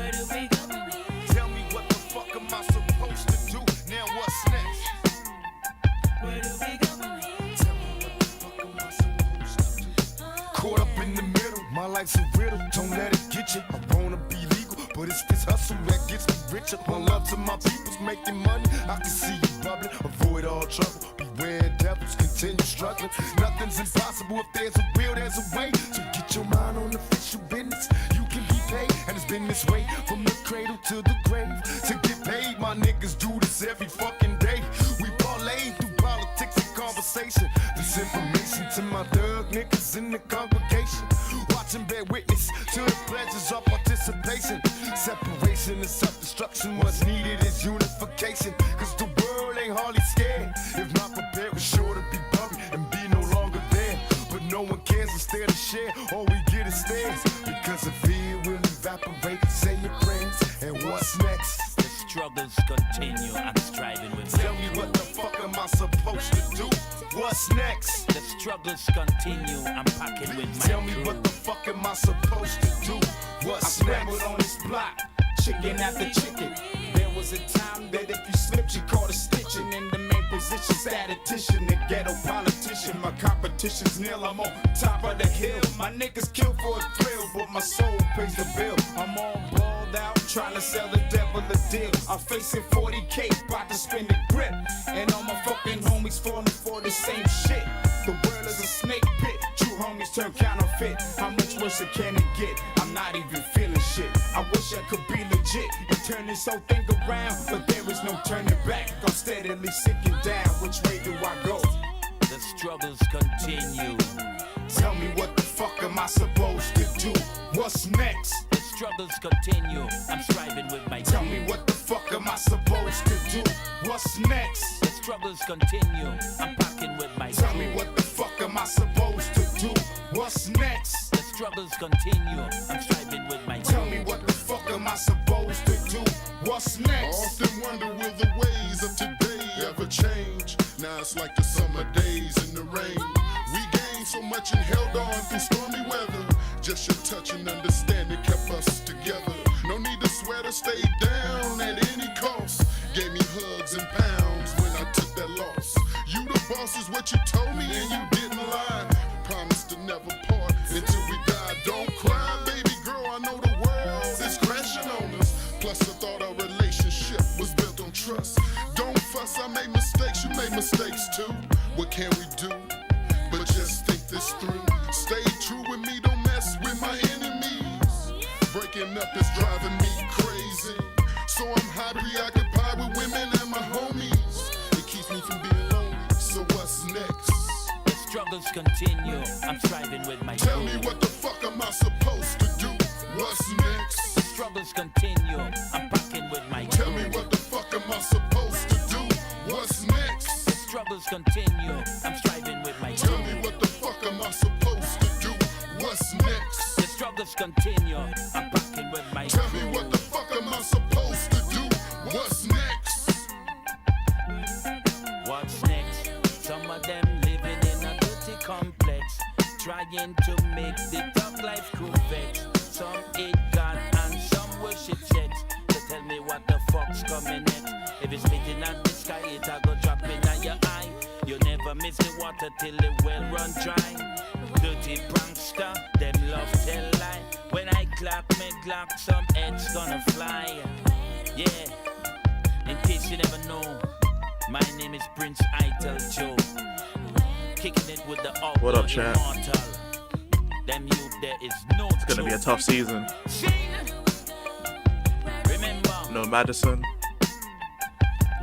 Where do we go from here? Tell me what the fuck am I supposed to do? Now what's next? Where do we go from here? Tell me what the fuck am I supposed to do? Caught up in the middle, my life's a riddle. Don't let it get you. I wanna be legal, but it's this hustle that gets me richer. One love to my people's making money. I can see you bubbling. Avoid all trouble. Beware devils, continue struggling. Nothing's impossible if there's a will, there's a way. So get your mind on official business. You can be paid, and it's been this way from the cradle to the grave. To get paid, my niggas do this every fucking day. We parlay through politics and conversation. This information to my thug niggas in the congregation. Watch and bear witness to the pledges of participation. Separation and self-destruction. What's needed is unification. Cause the world ain't hardly scared. If not prepared, we're sure to be buried and be no longer there. But no one cares instead of share. All we get is stares. Because if fear will evaporate, say your prayers. And what's next? The struggles continue. I'm striving with my Tell me what the fuck am I supposed to do? What's next? The struggles continue. I'm packing with my Tell me crew. what the fuck am I supposed to do? What's I scrambled next? on this block, chicken after chicken. There was a time that if you slipped, you caught a stitching. In the main position, statistician, the ghetto politician. My competition's nil, I'm on top of the hill. My niggas kill for a thrill, but my soul pays the bill. I'm all balled out, trying to sell the devil a deal. I'm facing 40K, about to spin the grip. And all my fucking homies falling for the same shit. The world is a snake pit, true homies turn counterfeit. How much worse can it get? I'm not even feeling shit. I wish I could be legit and turn this whole thing around, but there is no turning back. I'm steadily sinking down. Which way do I go? The struggles continue. Tell me what the fuck am I supposed to do? What's next? The struggles continue. I'm striving with my Tell crew. me what the fuck am I supposed to do? What's next? The struggles continue. I'm packing with my Tell crew. me what the fuck am I supposed to do? What's next? The struggles continue. I'm striving with my Tell crew. me what the fuck am I supposed to do? What's I next? often wonder, will the ways of today ever change? Now it's like the summer days in the rain. We gained so much and held on through stormy weather. Just your touch and understanding kept us together. No need to swear to stay down at any cost. Gave me hugs and pounds when I took that loss. You the boss is what you told me and you didn't lie. Promise to never part until we die. Don't cry, baby girl, I know the world is crashing on us. Plus I thought our relationship was built on trust. Don't fuss, I made mistakes, you made mistakes too. What can we do? But just think this through. Stay true with me, don't mess with my enemies. Breaking up is driving me crazy. So I'm high, preoccupied with women and my homies. It keeps me from being lonely, so what's next? The struggles continue. I'm striving with my Tell crew. me what the fuck am I supposed to do? What's next? The struggles continue. I'm packing with my Tell crew. me what the fuck am I supposed to do? What's next? The struggles continue. I'm striving with my Tell crew. me what the fuck am I supposed to do? What's next? The struggles continue. I'm packing with my Tell crew. me what the fuck am I supposed to do? What's next? What's next? Some of them living in a dirty complex, trying to make the tough life crew vex. Some hate God and some worship sex. So tell me what the fuck's coming next. If it's spitting at the sky, it'll go dropping at your eye. You never miss the water till the well run dry. Dirty prankster, them love tell lie. When I clap me Glock, some heads gonna fly. Yeah, in case you never know, my name is Prince Itel Joe. Kicking it with the What up, chat? immortal. Them youth, there is no It's gonna be a tough season. Remember, No Madison.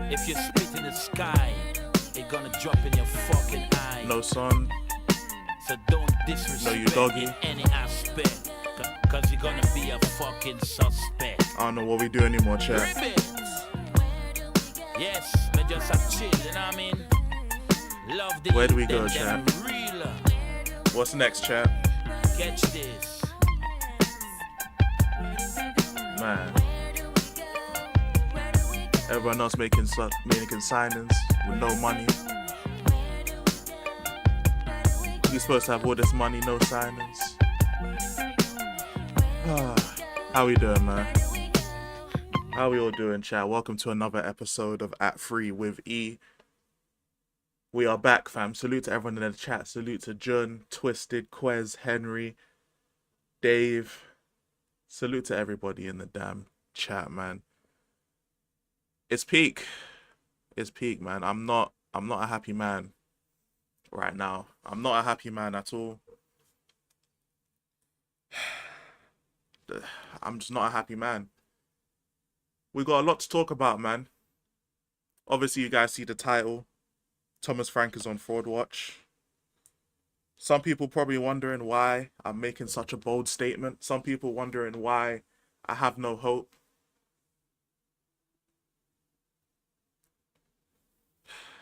if you spit in the sky, it gonna drop in your fucking eye. No Son. So don't disrespect No, you doggy. in any aspect, cause you're gonna be a fucking suspect. I don't know what we do anymore, chat. Ribbit. Yes, me just a chill, you know what I mean? Love the Where do we youth, go, them chat? realer. What's next, chat? Catch this. Man. Everyone else making signings with no money. You're supposed to have all this money, no signings. How we doing, man? How we all doing, chat? Welcome to another episode of At Free with E. We are back, fam. Salute to everyone in the chat. Salute to Jun, Twisted, Quez, Henry, Dave. Salute to everybody in the damn chat, man. It's peak. It's peak, man. I'm not a happy man right now. I'm not a happy man at all. I'm just not a happy man. We got a lot to talk about, man. Obviously, you guys see the title. Thomas Frank is on Fraud Watch. Some people probably wondering why I'm making such a bold statement. Some people wondering why I have no hope.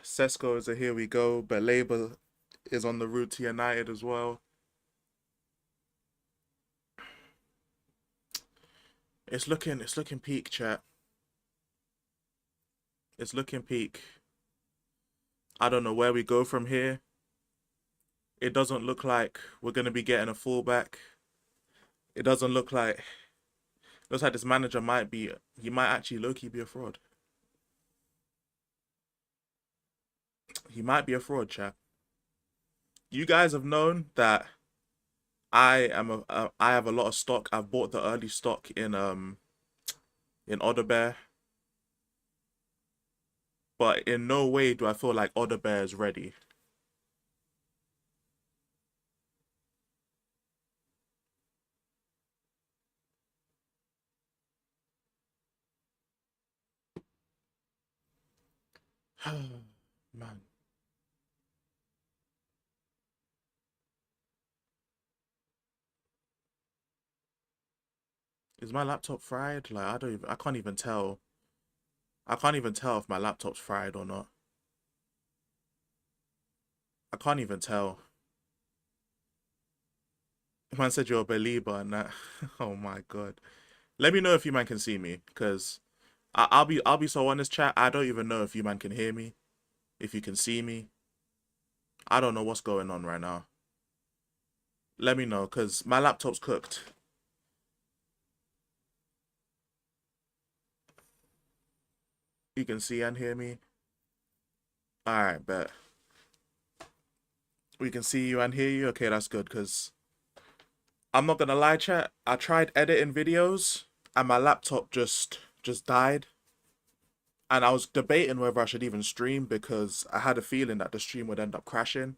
Sesko is a here we go, but Labour is on the route to United as well. It's looking peak, chat. It's looking peak. I don't know where we go from here. It doesn't look like we're going to be getting a fullback. It doesn't look like... Looks like this manager might actually low-key be a fraud. He might be a fraud, chat. You guys have known that I have a lot of stock. I've bought the early stock in Odebear. But in no way do I feel like Odebear is ready. Man. Is my laptop fried? Like, I can't even tell. I can't even tell if my laptop's fried or not. I can't even tell. Man said you're a believer and that. Oh my god. Let me know if you man can see me, because I'll be so honest, chat. I don't even know if you man can hear me, if you can see me. I don't know what's going on right now. Let me know, because my laptop's cooked. You can see and hear me. Alright, bet. We can see you and hear you. Okay, that's good, because I'm not gonna lie, chat. I tried editing videos and my laptop just died. And I was debating whether I should even stream, because I had a feeling that the stream would end up crashing.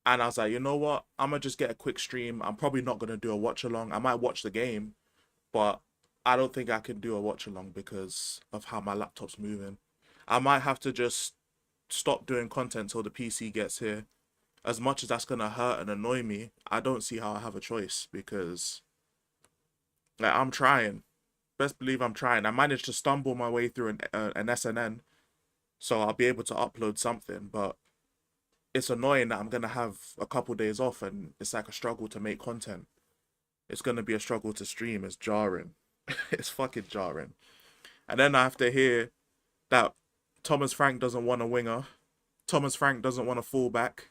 And I was like, you know what? I'm gonna just get a quick stream. I'm probably not gonna do a watch along. I might watch the game, but I don't think I can do a watch along because of how my laptop's moving. I might have to just stop doing content till the PC gets here. As much as that's gonna hurt and annoy me, I don't see how I have a choice, because like, I'm trying. Best believe I'm trying. I managed to stumble my way through an SNN, so I'll be able to upload something, but it's annoying that I'm gonna have a couple days off and it's like a struggle to make content. It's gonna be a struggle to stream. It's jarring. It's fucking jarring. And then I have to hear that Thomas Frank doesn't want a winger. Thomas Frank doesn't want a fullback.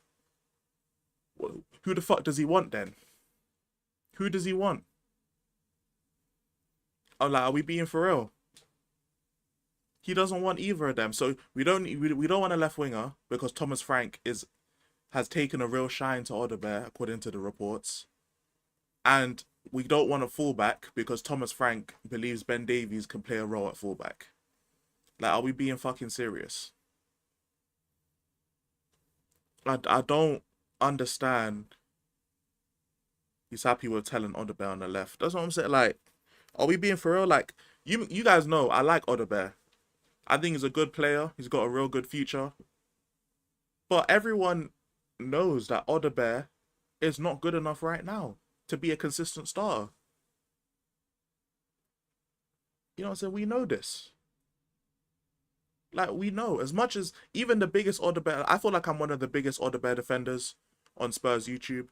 Who the fuck does he want then? Who does he want? Oh, like, are we being for real? He doesn't want either of them. So we don't want a left winger, because Thomas Frank has taken a real shine to Odebear, according to the reports. And we don't want a fullback because Thomas Frank believes Ben Davies can play a role at fullback. Like, are we being fucking serious? I don't understand. He's happy with telling Odebear on the left. That's what I'm saying. Like, are we being for real? Like, you guys know I like Odebear. I think he's a good player. He's got a real good future. But everyone knows that Odebear is not good enough right now to be a consistent starter. You know what I'm saying? We know this. Like, we know. As much as even the biggest Odebear... I feel like I'm one of the biggest Odebear defenders on Spurs YouTube.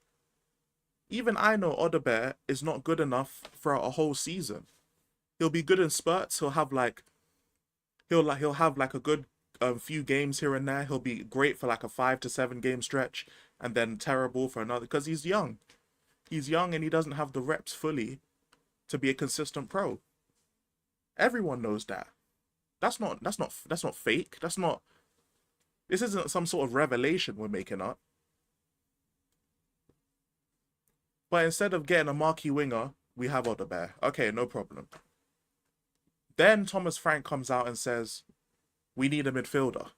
Even I know Odebear is not good enough for a whole season. He'll be good in spurts. He'll have like a good few games here and there. He'll be great for like a 5 to 7 game stretch, and then terrible for another, because he's young. He's young and he doesn't have the reps fully to be a consistent pro. Everyone knows that. That's not fake. This isn't some sort of revelation we're making up. But instead of getting a marquee winger, we have Odebear. Okay, no problem. Then Thomas Frank comes out and says, we need a midfielder.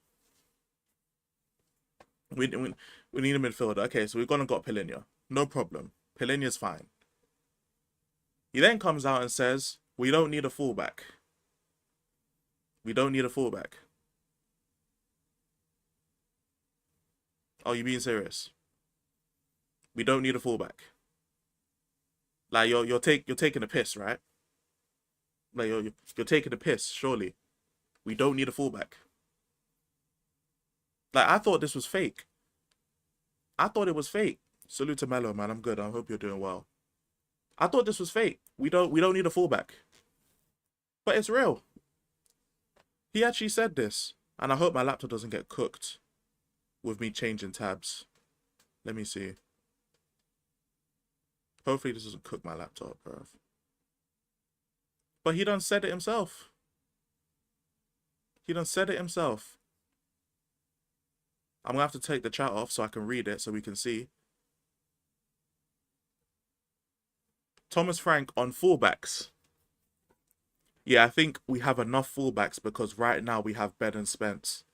We need a midfielder. Okay, so we're going to got Palhinha. No problem. Palhinha's fine. He then comes out and says, we don't need a fullback. We don't need a fullback. Oh, you being serious? We don't need a fullback. Like you're taking a piss, right? Like you're taking a piss, surely. We don't need a fullback. Like I thought this was fake. I thought it was fake. Salute to Mello, man. I'm good. I hope you're doing well. I thought this was fake. We don't need a fullback. But it's real. He actually said this. And I hope my laptop doesn't get cooked with me changing tabs. Let me see. Hopefully this doesn't cook my laptop, bruv. But he done said it himself. He done said it himself. I'm gonna have to take the chat off so I can read it so we can see. Thomas Frank on fullbacks. Yeah, I think we have enough fullbacks because right now we have Ben and Spence.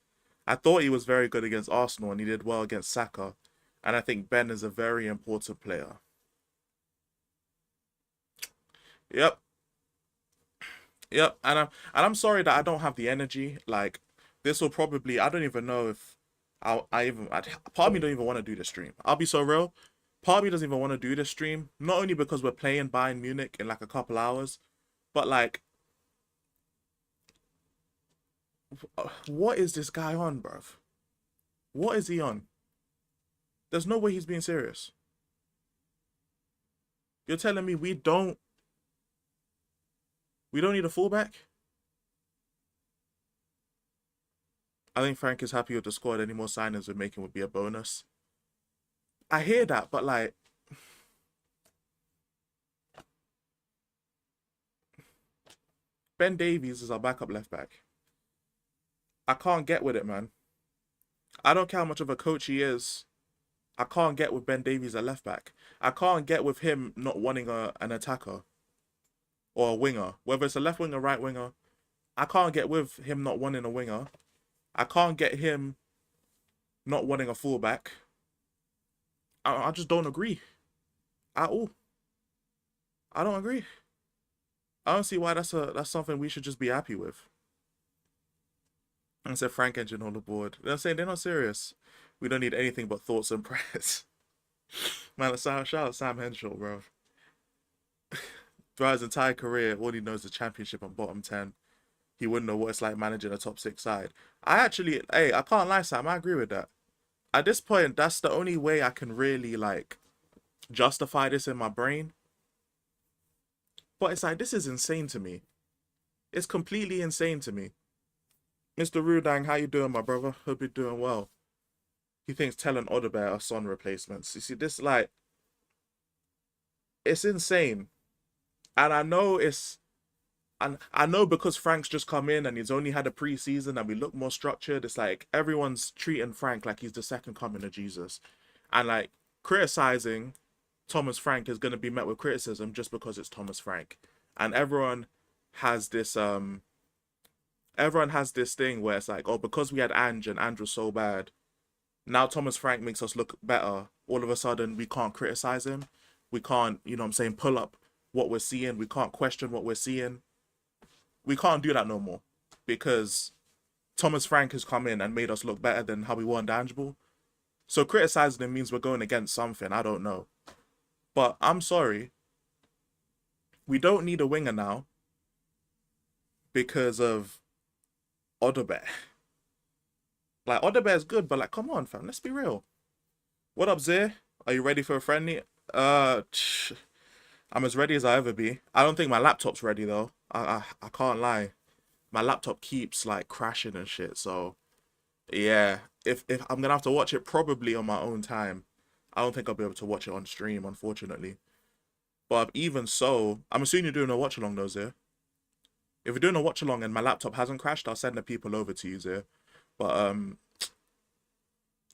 I thought he was very good against Arsenal and he did well against Saka. And I think Ben is a very important player. Yep. And I'm sorry that I don't have the energy. Like, this will probably, I don't even know if part of me don't even want to do the stream. I'll be so real. Part of me doesn't even want to do this stream. Not only because we're playing Bayern Munich in like a couple hours, but like, what is this guy on, bruv? What is he on? There's no way he's being serious. You're telling me we don't need a fullback? I think Frank is happy with the squad. Any more signings we're making would be a bonus. I hear that, but like, Ben Davies is our backup left back. I can't get with it, man. I don't care how much of a coach he is. I can't get with Ben Davies a left back. I can't get with him not wanting an attacker or a winger. Whether it's a left winger, right winger, I can't get with him not wanting a winger. I can't get him not wanting a fullback. I just don't agree at all. I don't agree. I don't see why that's something we should just be happy with. And said Frank Engine all aboard. They're saying they're not serious. We don't need anything but thoughts and prayers. Man, shout out Sam Henshaw, bro. Throughout his entire career, all he knows is championship and bottom 10. He wouldn't know what it's like managing a top 6 side. I can't lie, Sam. I agree with that. At this point, that's the only way I can really, like, justify this in my brain. But it's like, this is insane to me. It's completely insane to me. Mr. Rudang, how you doing, my brother? Hope you're doing well. He thinks Tell and Odebear are Son replacements. You see, this, like, it's insane. And I know I know because Frank's just come in and he's only had a pre-season and we look more structured, it's like everyone's treating Frank like he's the second coming of Jesus. And like criticizing Thomas Frank is going to be met with criticism just because it's Thomas Frank. And everyone has this thing where it's like, oh, because we had Ange and Ange was so bad, now Thomas Frank makes us look better. All of a sudden we can't criticize him. We can't, you know what I'm saying, pull up what we're seeing. We can't question what we're seeing. We can't do that no more because Thomas Frank has come in and made us look better than how we were intangible. So criticizing him means we're going against something. I don't know. But I'm sorry. We don't need a winger now because of Odebear. Like, Odebear's good, but like, come on, fam. Let's be real. What up, Zir? Are you ready for a friendly? I'm as ready as I ever be. I don't think my laptop's ready though. I can't lie. My laptop keeps like crashing and shit. So yeah, if I'm gonna have to watch it probably on my own time. I don't think I'll be able to watch it on stream, unfortunately. But even so, I'm assuming you're doing a watch along those here. If we're doing a watch along and my laptop hasn't crashed, I'll send the people over to you there. But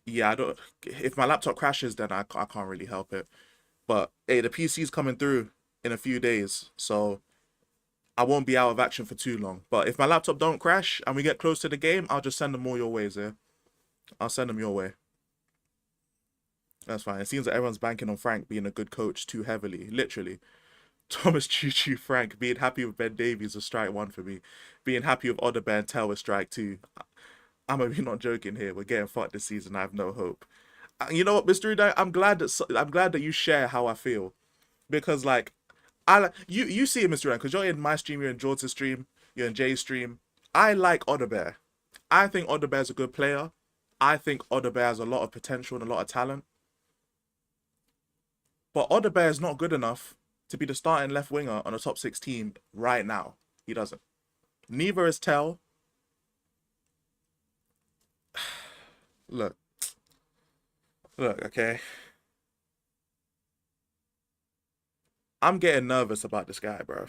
yeah, I don't. If my laptop crashes, then I can't really help it. But hey, the PC's coming through in a few days, so I won't be out of action for too long. But if my laptop don't crash and we get close to the game, I'll just send them all your ways, yeah? I'll send them your way. That's fine. It seems that everyone's banking on Frank being a good coach too heavily. Literally. Thomas Choo Choo Frank being happy with Ben Davies was strike one for me. Being happy with Odegaard and Tell was strike two. I'm maybe not joking here. We're getting fucked this season. I have no hope. You know what, Mr. Uday? I'm glad that you share how I feel, because like you see it, Mr. Uday, because you're in my stream, you're in George's stream, you're in Jay's stream. I like Odegaard. I think Odegaard's a good player. I think Odegaard has a lot of potential and a lot of talent. But Odegaard is not good enough to be the starting left winger on a top 6 team right now. He doesn't. Neither is Tell. Look, okay. I'm getting nervous about this guy, bro.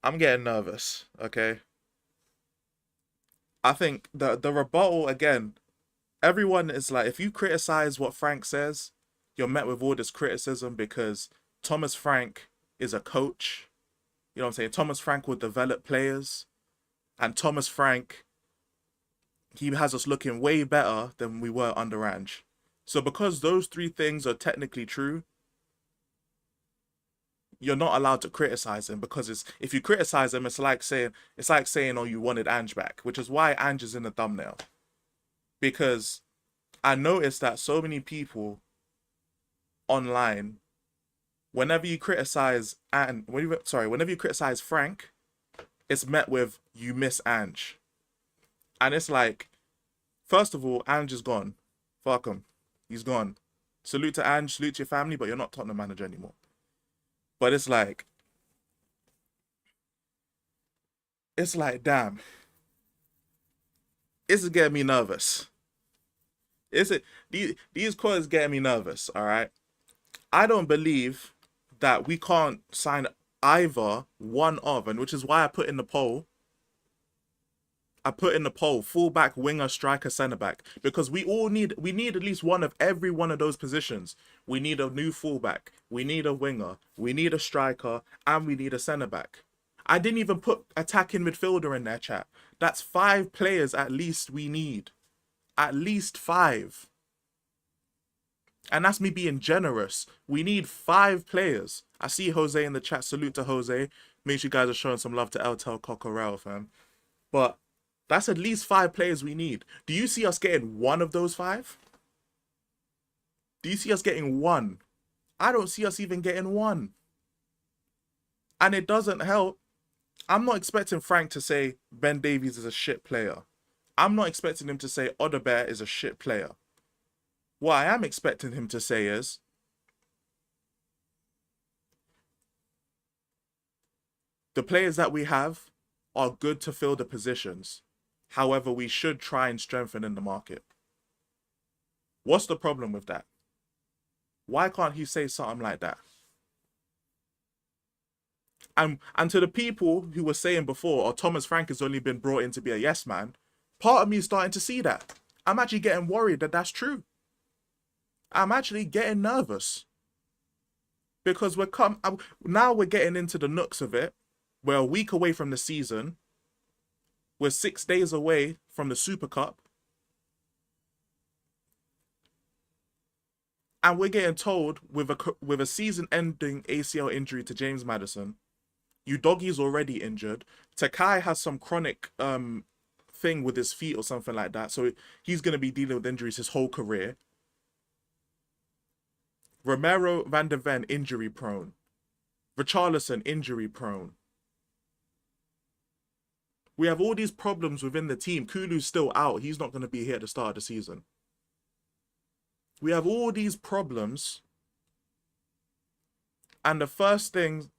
I'm getting nervous, okay? I think the rebuttal, again, everyone is like, if you criticize what Frank says, you're met with all this criticism because Thomas Frank is a coach. You know what I'm saying? Thomas Frank will develop players. And Thomas Frank, he has us looking way better than we were under Ange. So because those 3 things are technically true, you're not allowed to criticize him, because if you criticize him, it's like saying, oh, you wanted Ange back, which is why Ange is in the thumbnail. Because I noticed that so many people online, whenever you criticize Frank, it's met with, you miss Ange. And it's like, first of all, Ange is gone. Fuck him. He's gone. Salute to Ange, salute to your family, but you're not Tottenham manager anymore. But it's like, damn. This is getting me nervous. These calls getting me nervous, all right? I don't believe that we can't sign either one of, and which is why I put in the poll, fullback, winger, striker, centre back, because we need at least one of every one of those positions. We need a new fullback, we need a winger, we need a striker, and we need a centre back. I didn't even put attacking midfielder in there, chat. That's 5 players at least we need. At least 5. And that's me being generous. We need 5 players. I see Jose in the chat. Salute to Jose. Make sure you guys are showing some love to Eltel Cockerell, fam. But that's at least 5 players we need. Do you see us getting one of those 5? Do you see us getting one? I don't see us even getting one. And it doesn't help. I'm not expecting Frank to say Ben Davies is a shit player. I'm not expecting him to say Odegaard is a shit player. What I am expecting him to say is, the players that we have are good to fill the positions. However, we should try and strengthen in the market. What's the problem with that? Why can't he say something like that? And to the people who were saying before, oh, Thomas Frank has only been brought in to be a yes man, part of me is starting to see that. I'm actually getting worried that that's true. I'm actually getting nervous. Because now we're getting into the nooks of it. We're a week away from the season. We're 6 days away from the Super Cup. And we're getting told with a season-ending ACL injury to James Maddison, Udogie's already injured. Takai has some chronic thing with his feet or something like that, so he's going to be dealing with injuries his whole career. Romero van der Ven, injury prone. Richarlison, injury prone. We have all these problems within the team. Kulu's still out. He's not going to be here at the start of the season. We have all these problems. And the first thing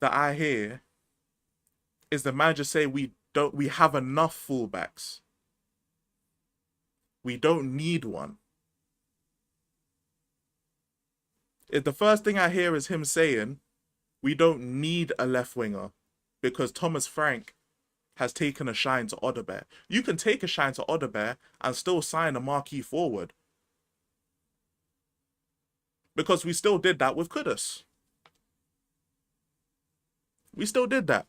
that I hear is the manager say we have enough fullbacks. We don't need one. If the first thing I hear is him saying we don't need a left winger, because Thomas Frank has taken a shine to Odebear. You can take a shine to Odebear and still sign a marquee forward. Because we still did that with Kudus. We still did that.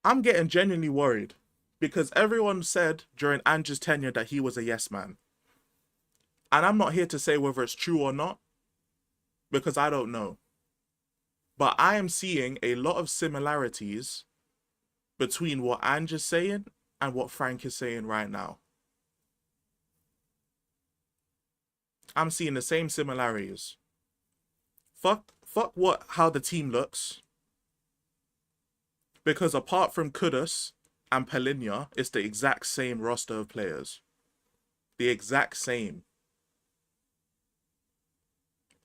I'm getting genuinely worried because everyone said during Ange's tenure that he was a yes man. And I'm not here to say whether it's true or not because I don't know. But I am seeing a lot of similarities between what Ange is saying and what Frank is saying right now. I'm seeing the same similarities. Fuck how the team looks. Because apart from Kudus and Pelinha, it's the exact same roster of players. The exact same.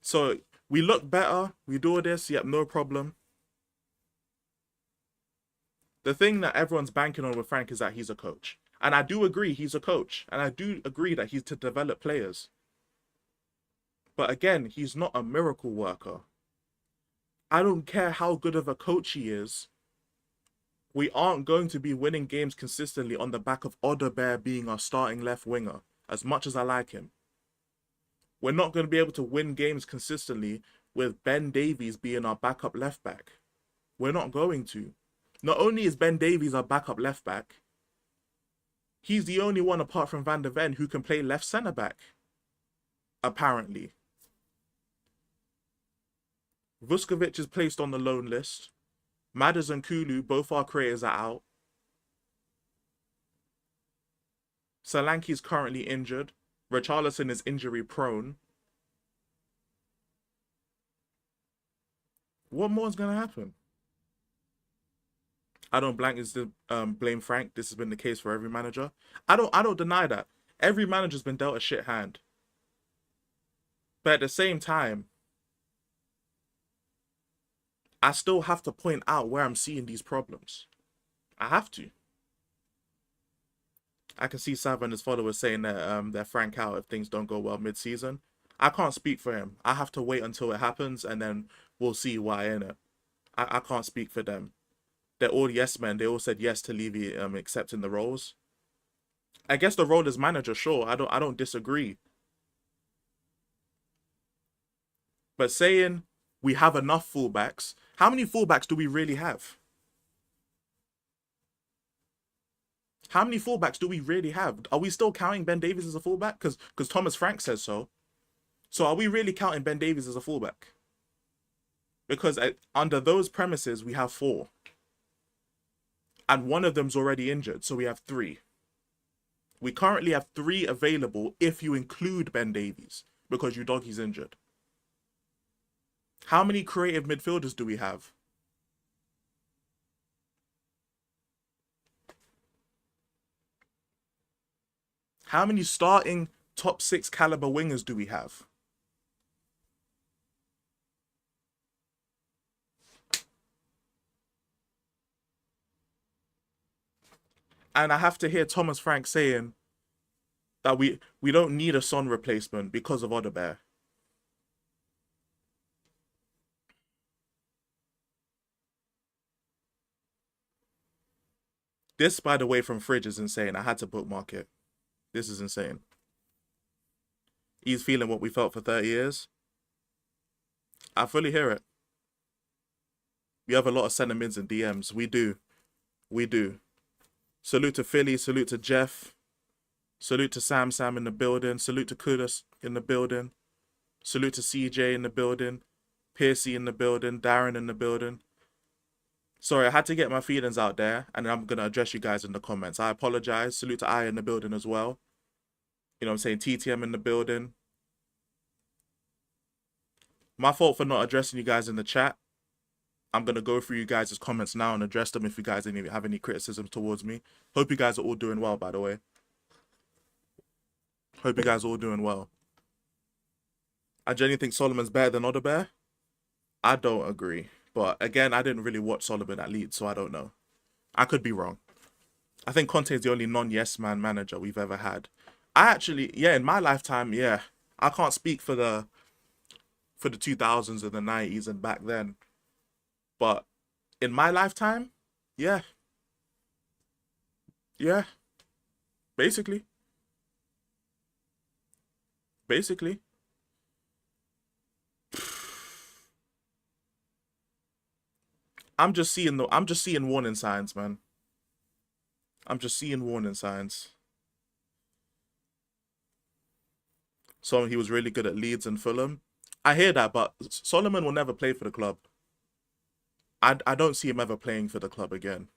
So we look better, we do this, yep, no problem. The thing that everyone's banking on with Frank is that he's a coach. And I do agree he's a coach. And I do agree that he's to develop players. But again, he's not a miracle worker. I don't care how good of a coach he is. We aren't going to be winning games consistently on the back of Odebear being our starting left winger, as much as I like him. We're not going to be able to win games consistently with Ben Davies being our backup left back. We're not going to. Not only is Ben Davies our backup left back, he's the only one apart from Van der Ven who can play left centre back. Apparently. Vuskovic is placed on the loan list. Madders and Kulu, both our creators, are out. Solanke is currently injured. Richarlison is injury prone. What more is going to happen? I don't blame Frank. This has been the case for every manager. I don't deny that. Every manager's been dealt a shit hand. But at the same time, I still have to point out where I'm seeing these problems. I have to. I can see Sav and his followers saying that they're Frank out if things don't go well mid-season. I can't speak for him. I have to wait until it happens and then we'll see why, innit? I can't speak for them. They're all yes men. They all said yes to Levy accepting the roles. I guess the role as manager, sure. I don't disagree. But saying we have enough fullbacks, how many fullbacks do we really have? How many fullbacks do we really have? Are we still counting Ben Davies as a fullback? Because Thomas Frank says so. So are we really counting Ben Davies as a fullback? Because under those premises, we have 4. And one of them's already injured, so we have 3. We currently have 3 available if you include Ben Davies, because Udogie's injured. How many creative midfielders do we have? How many starting top 6 caliber wingers do we have? And I have to hear Thomas Frank saying that we don't need a Son replacement because of Odebear. This, by the way, from Fridge is insane. I had to bookmark it. This is insane. He's feeling what we felt for 30 years. I fully hear it. We have a lot of sentiments and DMs. We do. We do. Salute to Philly. Salute to Jeff. Salute to Sam in the building. Salute to Kudus in the building. Salute to CJ in the building. Piercy in the building. Darren in the building. Sorry, I had to get my feelings out there, and I'm going to address you guys in the comments. I apologize. Salute to I in the building as well. You know what I'm saying? TTM in the building. My fault for not addressing you guys in the chat. I'm going to go through you guys' comments now and address them if you guys have any criticisms towards me. Hope you guys are all doing well, by the way. Hope you guys are all doing well. I genuinely think Solomon's better than Odebear. I don't agree. But again, I didn't really watch Solomon at Leeds, so I don't know. I could be wrong. I think Conte is the only non-yes man manager we've ever had. I actually, in my lifetime, I can't speak for for the 2000s and the 90s and back then. But in my lifetime, yeah. Yeah. Basically. Basically. I'm just seeing warning signs, man. I'm just seeing warning signs. So he was really good at Leeds and Fulham. I hear that, but Solomon will never play for the club. I don't see him ever playing for the club again.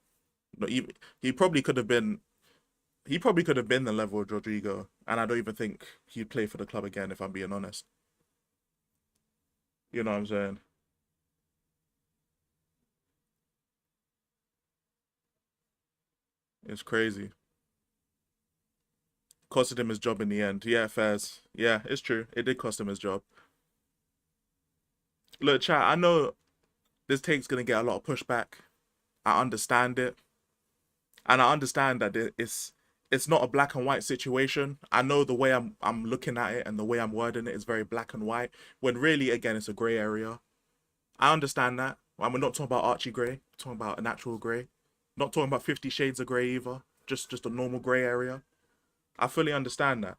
No, he probably could have been the level of Rodrigo, and I don't even think he'd play for the club again if I'm being honest. You know what I'm saying? It's crazy. Costed him his job in the end. Yeah, Fairs. Yeah, it's true. It did cost him his job. Look, chat, I know this take's gonna get a lot of pushback. I understand it. And I understand that it's not a black and white situation. I know the way I'm looking at it and the way I'm wording it is very black and white, when really, again, it's a grey area. I understand that. And we're not talking about Archie Grey. We're talking about an actual grey. Not talking about 50 Shades of Grey either. Just a normal grey area. I fully understand that.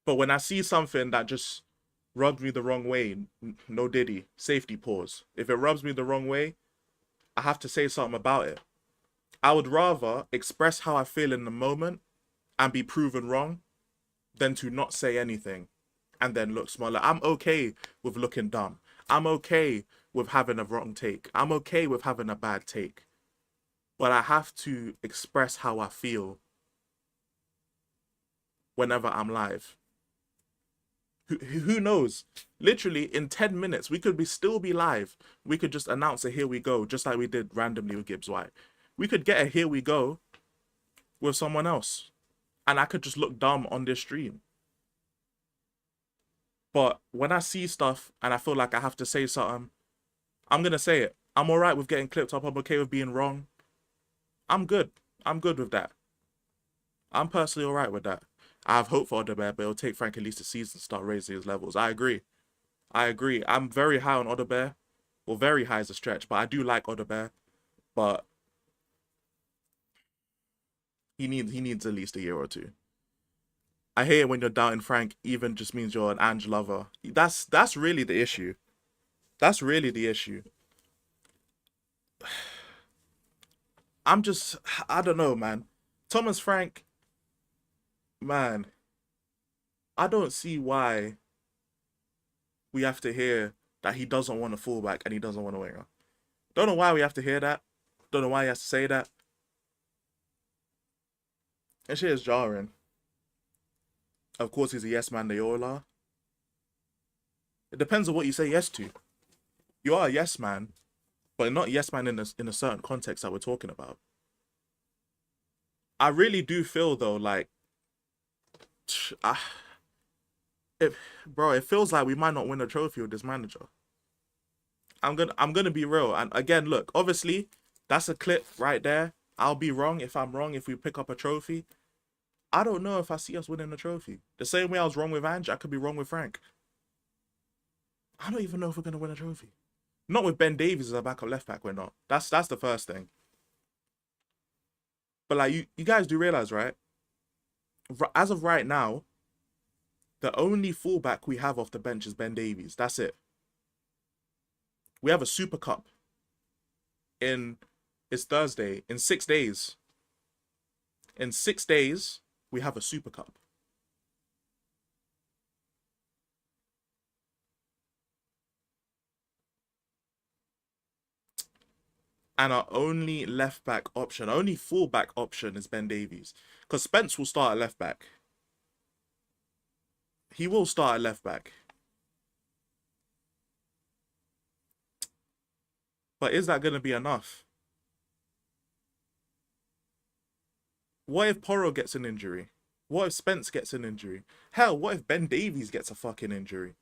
But when I see something that just rubs me the wrong way, no Diddy, safety pause. If it rubs me the wrong way, I have to say something about it. I would rather express how I feel in the moment and be proven wrong than to not say anything and then look smaller. I'm okay with looking dumb. I'm okay with having a wrong take. I'm okay with having a bad take. But I have to express how I feel whenever I'm live. Who knows? Literally, in 10 minutes, we could still be live. We could just announce a here we go, just like we did randomly with Gibbs White. We could get a here we go with someone else. And I could just look dumb on this stream. But when I see stuff and I feel like I have to say something, I'm going to say it. I'm all right with getting clipped up. I'm okay with being wrong. I'm good. I'm good with that. I'm personally all right with that. I have hope for Odebear, but it'll take Frank at least a season to start raising his levels. I agree. I'm very high on Odebear. Well, very high is a stretch, but I do like Odebear. But he needs at least a year or two. I hate it when you're doubting Frank even just means you're an Ange lover. That's really the issue. That's really the issue. I don't know, man. Thomas Frank, man, I don't see why we have to hear that he doesn't want a fullback and he doesn't want a winger. Don't know why we have to hear that. Don't know why he has to say that. That shit is jarring. Of course, he's a yes man, they all are. It depends on what you say yes to. You are a yes man, but not yes man in a certain context that we're talking about. I really do feel though, like, it feels like we might not win a trophy with this manager. I'm gonna be real, and again, look, obviously, that's a clip right there. I'll be wrong if I'm wrong if we pick up a trophy. I don't know if I see us winning a trophy. The same way I was wrong with Ange, I could be wrong with Frank. I don't even know if we're gonna win a trophy. Not with Ben Davies as a backup left back, we're not. That's the first thing. But like you guys do realize, right? As of right now, the only fullback we have off the bench is Ben Davies. That's it. We have a Super Cup. It's Thursday. In 6 days. In 6 days, we have a Super Cup. And our only left back option, only full back option is Ben Davies. Because Spence will start at left back. He will start at left back. But is that going to be enough? What if Porro gets an injury? What if Spence gets an injury? Hell, what if Ben Davies gets a fucking injury?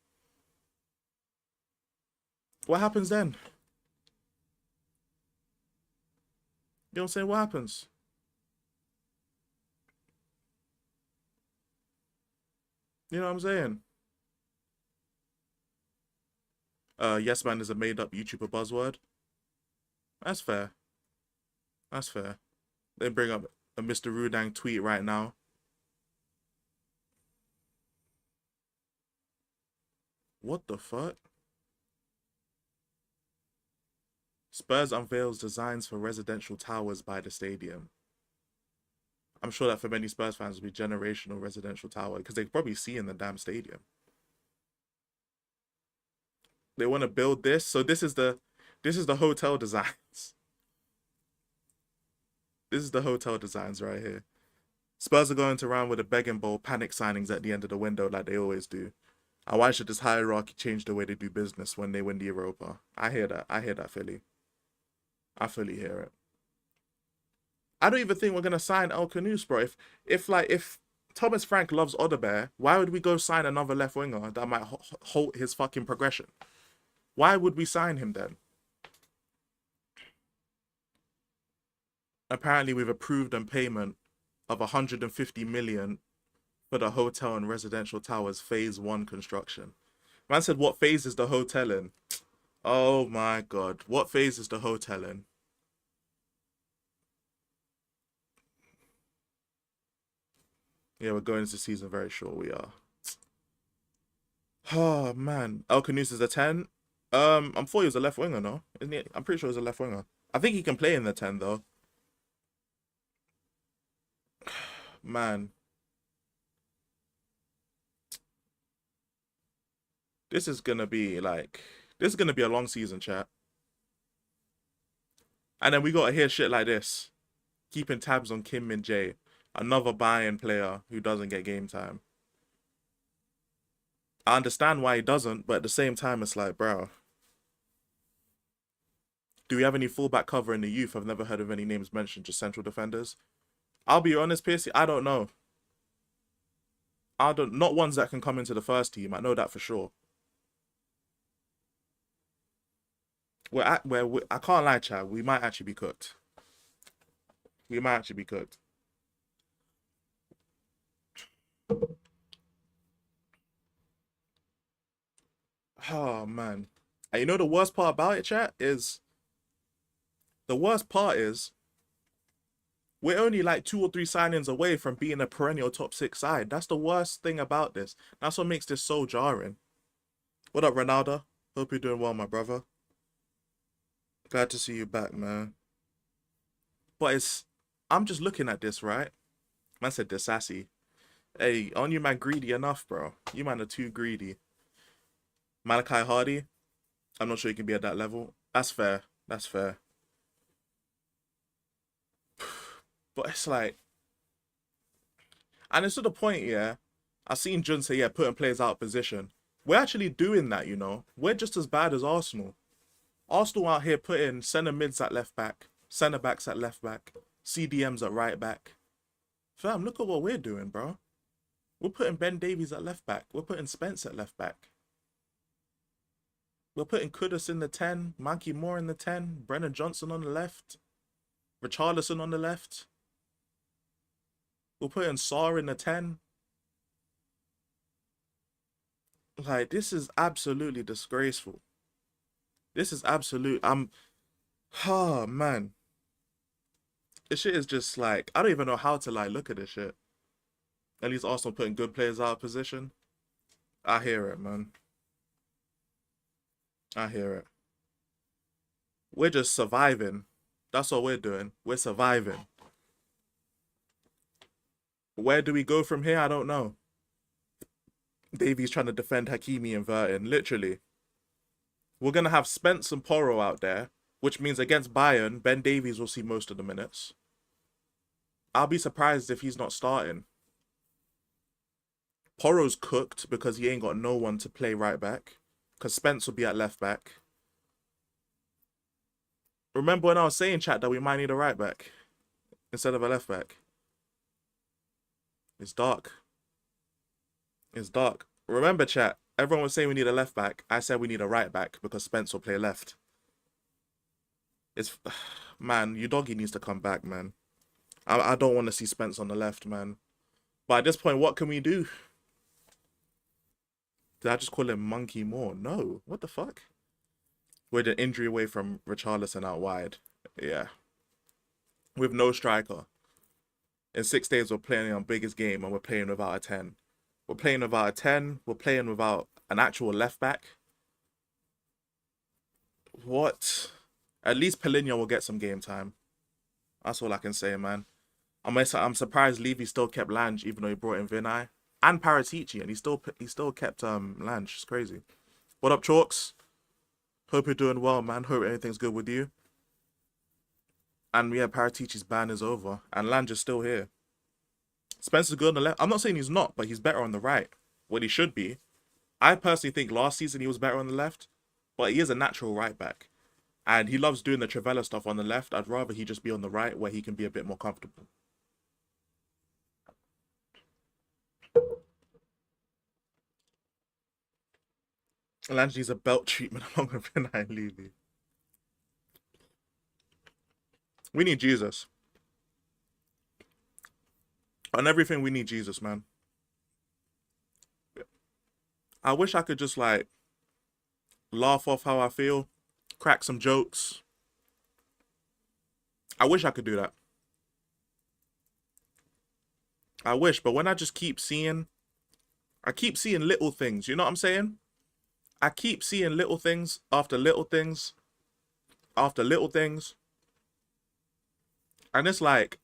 What happens then? You know what I'm saying? What happens? You know what I'm saying? Yes man is a made-up YouTuber buzzword. That's fair. That's fair. They bring up a Mr. Rudang tweet right now. What the fuck? Spurs unveils designs for residential towers by the stadium. I'm sure that for many Spurs fans will be generational residential tower because they probably see in the damn stadium. They want to build this, so this is the hotel designs. This is the hotel designs right here. Spurs are going to round with a begging bowl panic signings at the end of the window like they always do. And why should this hierarchy change the way they do business when they win the Europa? I hear that. I hear that, Philly. I fully hear it. I don't even think we're gonna sign El Khanous, bro. If Thomas Frank loves Odebear, why would we go sign another left winger that might halt his fucking progression? Why would we sign him then? Apparently, we've approved a payment of 150 million for the hotel and residential towers phase 1 construction. Man said, what phase is the hotel in? Oh my god. What phase is the hotel in? Yeah, we're going into the season very short. We are. Oh man. El Khanous is a 10. I'm thought he was a left winger, no? Isn't he? I'm pretty sure he's a left winger. I think he can play in the 10 though. Man. This is gonna be a long season, chat. And then we gotta hear shit like this. Keeping tabs on Kim Min-jae, another Bayern player who doesn't get game time. I understand why he doesn't, but at the same time, it's like, bro. Do we have any fullback cover in the youth? I've never heard of any names mentioned, just central defenders. I'll be honest, Piercy, I don't know. Not ones that can come into the first team. I know that for sure. I can't lie, Chad. We might actually be cooked. We might actually be cooked. Oh man. And you know the worst part about it, chat, is we're only like 2 or 3 signings away from being a perennial top 6 side. That's the worst thing about this. That's what makes this so jarring. What up, Ronaldo? Hope you're doing well, my brother. Glad to see you back, man. But I'm just looking at this, right? Man said they're sassy. Hey, aren't you man greedy enough, bro? You man are too greedy. Malachi Hardy, I'm not sure you can be at that level. That's fair. That's fair. But it's like, and it's to the point, yeah. I've seen Jun say, yeah, putting players out of position. We're actually doing that, you know. We're just as bad as Arsenal. Arsenal out here putting centre mids at left back, centre backs at left back, CDMs at right back. Fam, look at what we're doing, bro. We're putting Ben Davies at left back. We're putting Spence at left back. We're putting Kudus in the 10, Mikey Moore in the 10, Brennan Johnson on the left, Richarlison on the left. We're putting Saw in the 10. Like, this is absolutely disgraceful. This is absolute. Oh man. This shit is just like, I don't even know how to like look at this shit. At least Arsenal putting good players out of position. I hear it, man. I hear it. We're just surviving. That's all we're doing. We're surviving. Where do we go from here? I don't know. Davies trying to defend Hakimi and Vertin. Literally. We're going to have Spence and Porro out there, which means against Bayern, Ben Davies will see most of the minutes. I'll be surprised if he's not starting. Porro's cooked because he ain't got no one to play right back. Because Spence will be at left back. Remember when I was saying, chat, that we might need a right back instead of a left back? It's dark. It's dark. Remember, chat, everyone was saying we need a left back. I said we need a right back because Spence will play left. It's... Man, Udogie needs to come back, man. I don't want to see Spence on the left, man. But at this point, what can we do? Did I just call him Monkey Moore? No. What the fuck? With an injury away from Richarlison out wide. Yeah. With no striker. In 6 days, we're playing our biggest game and we're playing without a 10. We're playing without a 10. We're playing without an actual left back. What? At least Paulinho will get some game time. That's all I can say, man. I'm surprised Levy still kept Lange, even though he brought in Vinay and Paratici, and he still kept Lange. It's crazy. What up, Chalks? Hope you're doing well, man. Hope everything's good with you. And yeah, Paratici's ban is over, and Lange is still here. Spencer's good on the left. I'm not saying he's not, but he's better on the right. What he should be. I personally think last season he was better on the left, but he is a natural right back. And he loves doing the Trivela stuff on the left. I'd rather he just be on the right where he can be a bit more comfortable. Lange needs a belt treatment along with Vinay and Levy. We need Jesus. On everything, we need Jesus, man. I wish I could just, like, laugh off how I feel, crack some jokes. I wish I could do that. I wish, but when I just keep seeing little things, you know what I'm saying? I keep seeing little things after little things after little things. And it's like,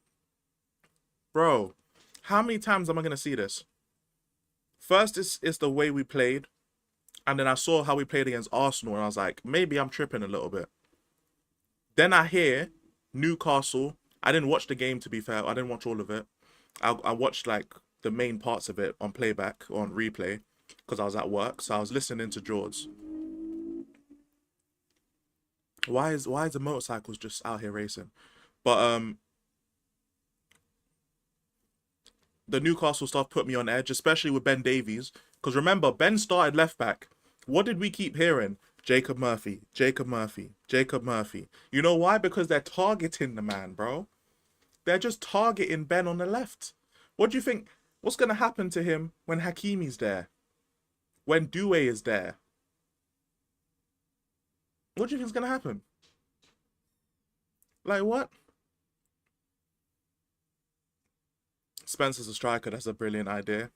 bro, how many times am I going to see this? First, it's the way we played. And then I saw how we played against Arsenal. And I was like, maybe I'm tripping a little bit. Then I hear Newcastle. I didn't watch the game, to be fair. I didn't watch all of it. I watched, like, the main parts of it on playback, or on replay. Because I was at work. So I was listening to George. Why is the motorcycles just out here racing? But, the Newcastle stuff put me on edge, especially with Ben Davies. Because remember, Ben started left back. What did we keep hearing? Jacob Murphy, Jacob Murphy, Jacob Murphy. You know why? Because they're targeting the man, bro. They're just targeting Ben on the left. What do you think? What's going to happen to him when Hakimi's there? When Doué is there? What do you think is going to happen? Like, what? Spencer's a striker. That's a brilliant idea.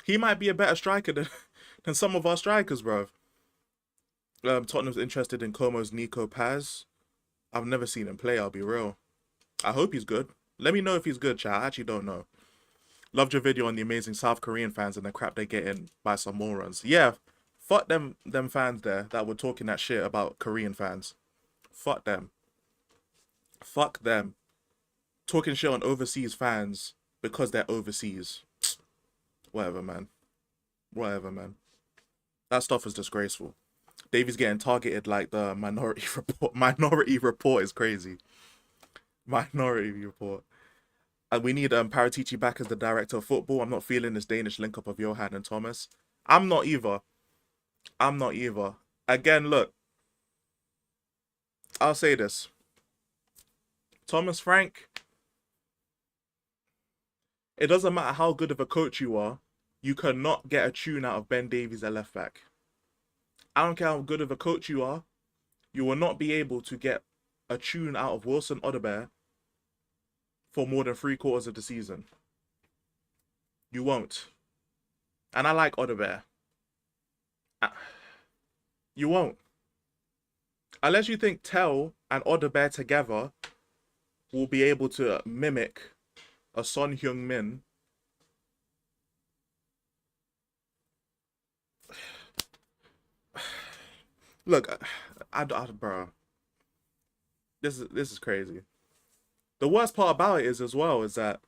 He might be a better striker than some of our strikers, bro. Tottenham's interested in Como's Nico Paz. I've never seen him play, I'll be real. I hope he's good. Let me know if he's good, chat. I actually don't know. Loved your video on the amazing South Korean fans and the crap they get in by some morons. Yeah, fuck them fans there that were talking that shit about Korean fans. Fuck them. Fuck them. Talking shit on overseas fans because they're overseas. Whatever, man. Whatever, man. That stuff is disgraceful. Davies getting targeted like the Minority Report. Minority Report is crazy. Minority Report. And we need Paratici back as the director of football. I'm not feeling this Danish link-up of Johan and Thomas. I'm not either. I'm not either. Again, look. I'll say this. Thomas Frank. It doesn't matter how good of a coach you are. You cannot get a tune out of Ben Davies at left back. I don't care how good of a coach you are. You will not be able to get a tune out of Wilson Odobert for more than 3/4 of the season. You won't. And I like Odobert. You won't. Unless you think Tell and Odobert together will be able to mimic a Son Heung-min. Look, bro. This is crazy. The worst part about it is as well is that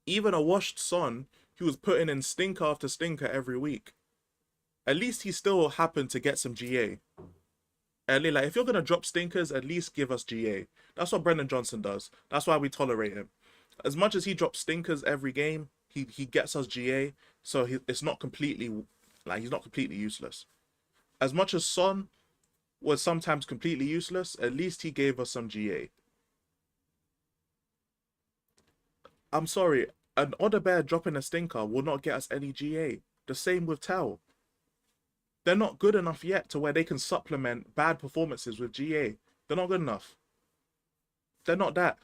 even a washed Son, he was putting in stinker after stinker every week. At least he still happened to get some GA. At least, like, if you're gonna drop stinkers, at least give us GA. That's what Brendan Johnson does. That's why we tolerate him. As much as he drops stinkers every game, he gets us GA. So it's not completely, like, he's not completely useless. As much as Son was sometimes completely useless, at least he gave us some GA. I'm sorry, an Odobert dropping a stinker will not get us any GA. The same with Tell. They're not good enough yet to where they can supplement bad performances with GA. They're not good enough. They're not that.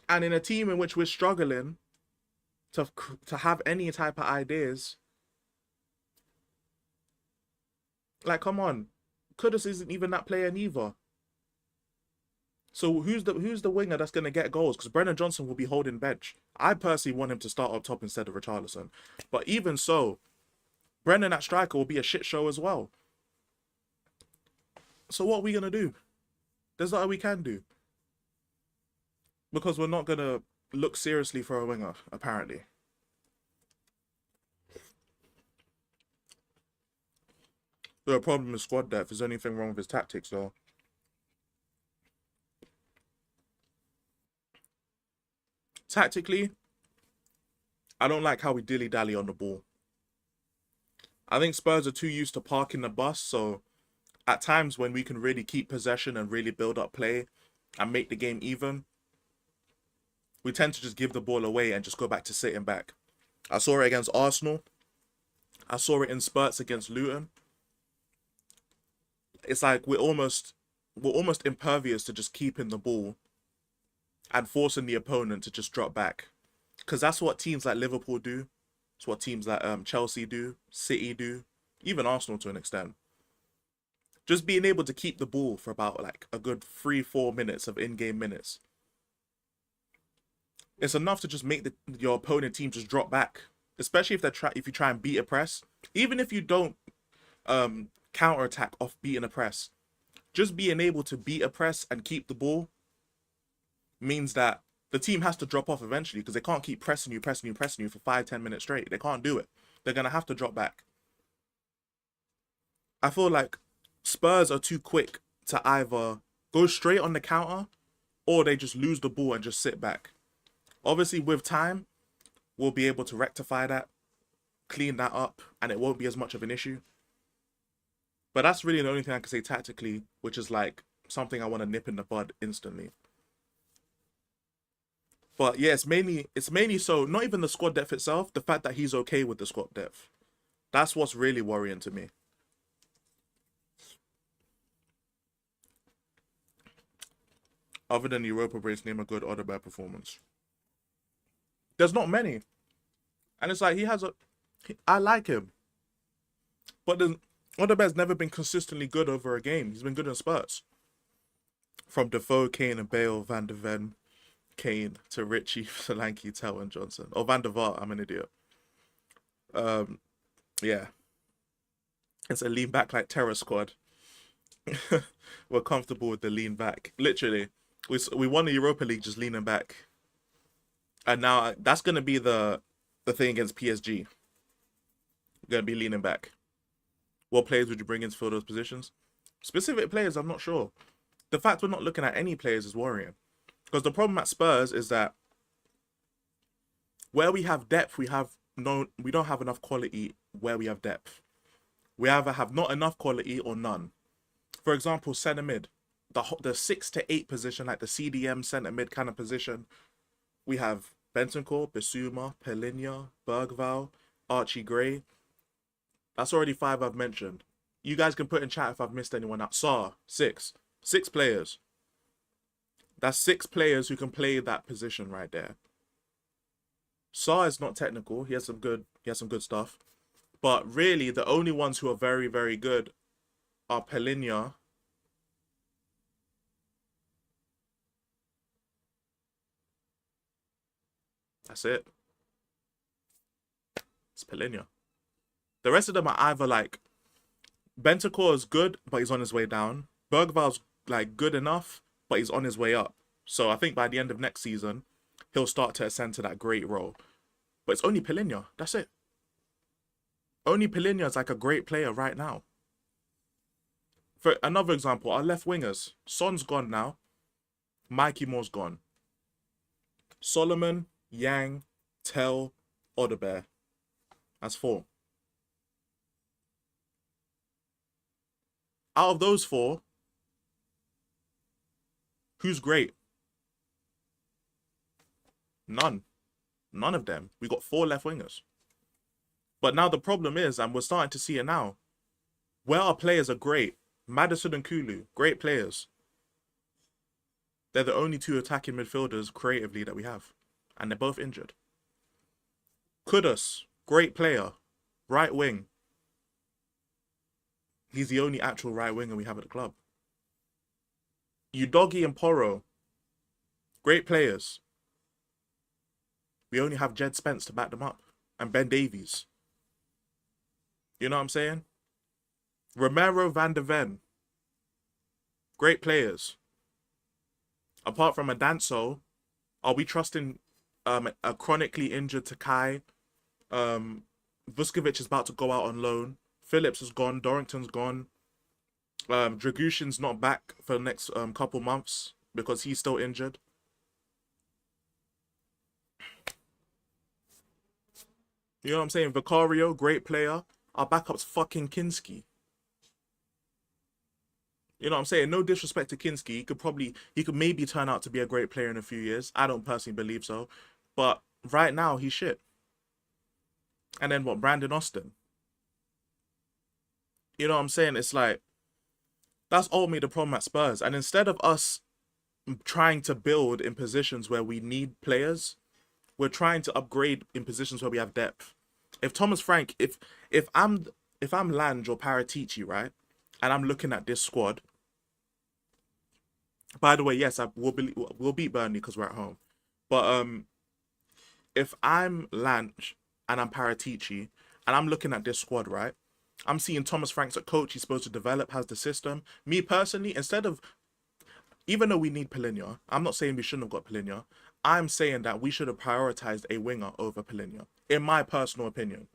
And in a team in which we're struggling to have any type of ideas, like, come on, Kudus isn't even that player neither. So who's the winger that's gonna get goals? Because Brennan Johnson will be holding bench. I personally want him to start up top instead of Richarlison. But even so, Brennan at striker will be a shit show as well. So what are we gonna do? There's nothing we can do. Because we're not gonna look seriously for a winger, apparently. The problem is squad depth. Is there anything wrong with his tactics though? Tactically, I don't like how we dilly-dally on the ball. I think Spurs are too used to parking the bus, so at times when we can really keep possession and really build up play and make the game even, we tend to just give the ball away and just go back to sitting back. I saw it against Arsenal. I saw it in spurts against Luton. It's like we're almost impervious to just keeping the ball and forcing the opponent to just drop back. Because that's what teams like Liverpool do. It's what teams like Chelsea do, City do, even Arsenal to an extent. Just being able to keep the ball for about like a good 3-4 minutes of in-game minutes. It's enough to just make your opponent team just drop back. Especially if you try and beat a press. Even if you don't counter-attack off beating a press. Just being able to beat a press and keep the ball means that the team has to drop off eventually because they can't keep pressing you for 5-10 minutes straight. They can't do it. They're going to have to drop back. I feel like Spurs are too quick to either go straight on the counter or they just lose the ball and just sit back. Obviously, with time, we'll be able to rectify that, clean that up, and it won't be as much of an issue. But that's really the only thing I can say tactically, which is like something I want to nip in the bud instantly. But yeah, it's mainly so, not even the squad depth itself, the fact that he's okay with the squad depth. That's what's really worrying to me. Other than Europa Breaks, name a good Odegaard performance. There's not many. And it's like, I like him. But Odegaard's never been consistently good over a game. He's been good in spurts. From Defoe, Kane and Bale, Van de Ven, Kane to Richie, Solanke, Tell and Johnson. Oh, Van der Vaart, I'm an idiot. Yeah. It's a lean back like terror squad. We're comfortable with the lean back. Literally. We won the Europa League just leaning back. And now that's going to be the thing against PSG. We're going to be leaning back. What players would you bring in to fill those positions? Specific players, I'm not sure. The fact we're not looking at any players is worrying. Because the problem at Spurs is that where we have depth, we don't have enough quality where we have depth. We either have not enough quality or none. For example, centre mid. The 6 to 8 position, like the CDM centre mid kind of position, we have Bentancur, Bissouma, Pelinha, Bergvall, Archie Gray. That's already 5 I've mentioned. You guys can put in chat if I've missed anyone out. Sarr, 6. 6 players. That's 6 players who can play that position right there. Sarr is not technical. He has some good stuff. But really, the only ones who are very, very good are Pelinha. That's it. It's Pelinha. The rest of them are either like Bentancur is good, but he's on his way down. Bergvall's like good enough, but he's on his way up. So I think by the end of next season, he'll start to ascend to that great role. But it's only Pelinha. That's it. Only Pelinha is like a great player right now. For another example, our left wingers. Son's gone now. Mikey Moore's gone. Solomon, Yang, Tell, Odegaard. That's 4. Out of those 4, who's great? None. None of them. We got 4 left wingers. But now the problem is, and we're starting to see it now, where our players are great, Maddison and Kulu, great players. They're the only two attacking midfielders creatively that we have. And they're both injured. Kudus, great player, right wing. He's the only actual right winger we have at the club. Udogie and Porro, great players. We only have Jed Spence to back them up. And Ben Davies. You know what I'm saying? Romero, Van de Ven. Great players. Apart from Adanso, are we trusting a chronically injured Takai? Vuskovic is about to go out on loan. Phillips is gone. Dorrington's gone. Dragushin's not back for the next couple months because he's still injured. You know what I'm saying? Vicario, great player. Our backup's fucking Kinski. You know what I'm saying? No disrespect to Kinski. He could maybe turn out to be a great player in a few years. I don't personally believe so. But right now, he's shit. And then what? Brandon Austin. You know what I'm saying? It's like, that's ultimately the problem at Spurs. And instead of us trying to build in positions where we need players, we're trying to upgrade in positions where we have depth. If Thomas Frank, if I'm Lange or Paratici, right, and I'm looking at this squad. By the way, yes, we'll beat Burnley because we're at home. But if I'm Lange and I'm Paratici and I'm looking at this squad, right, I'm seeing Thomas Frank's a coach. He's supposed to develop, has the system. Me personally, instead of, even though we need Palhinha, I'm not saying we shouldn't have got Palhinha. I'm saying that we should have prioritized a winger over Palhinha. In my personal opinion,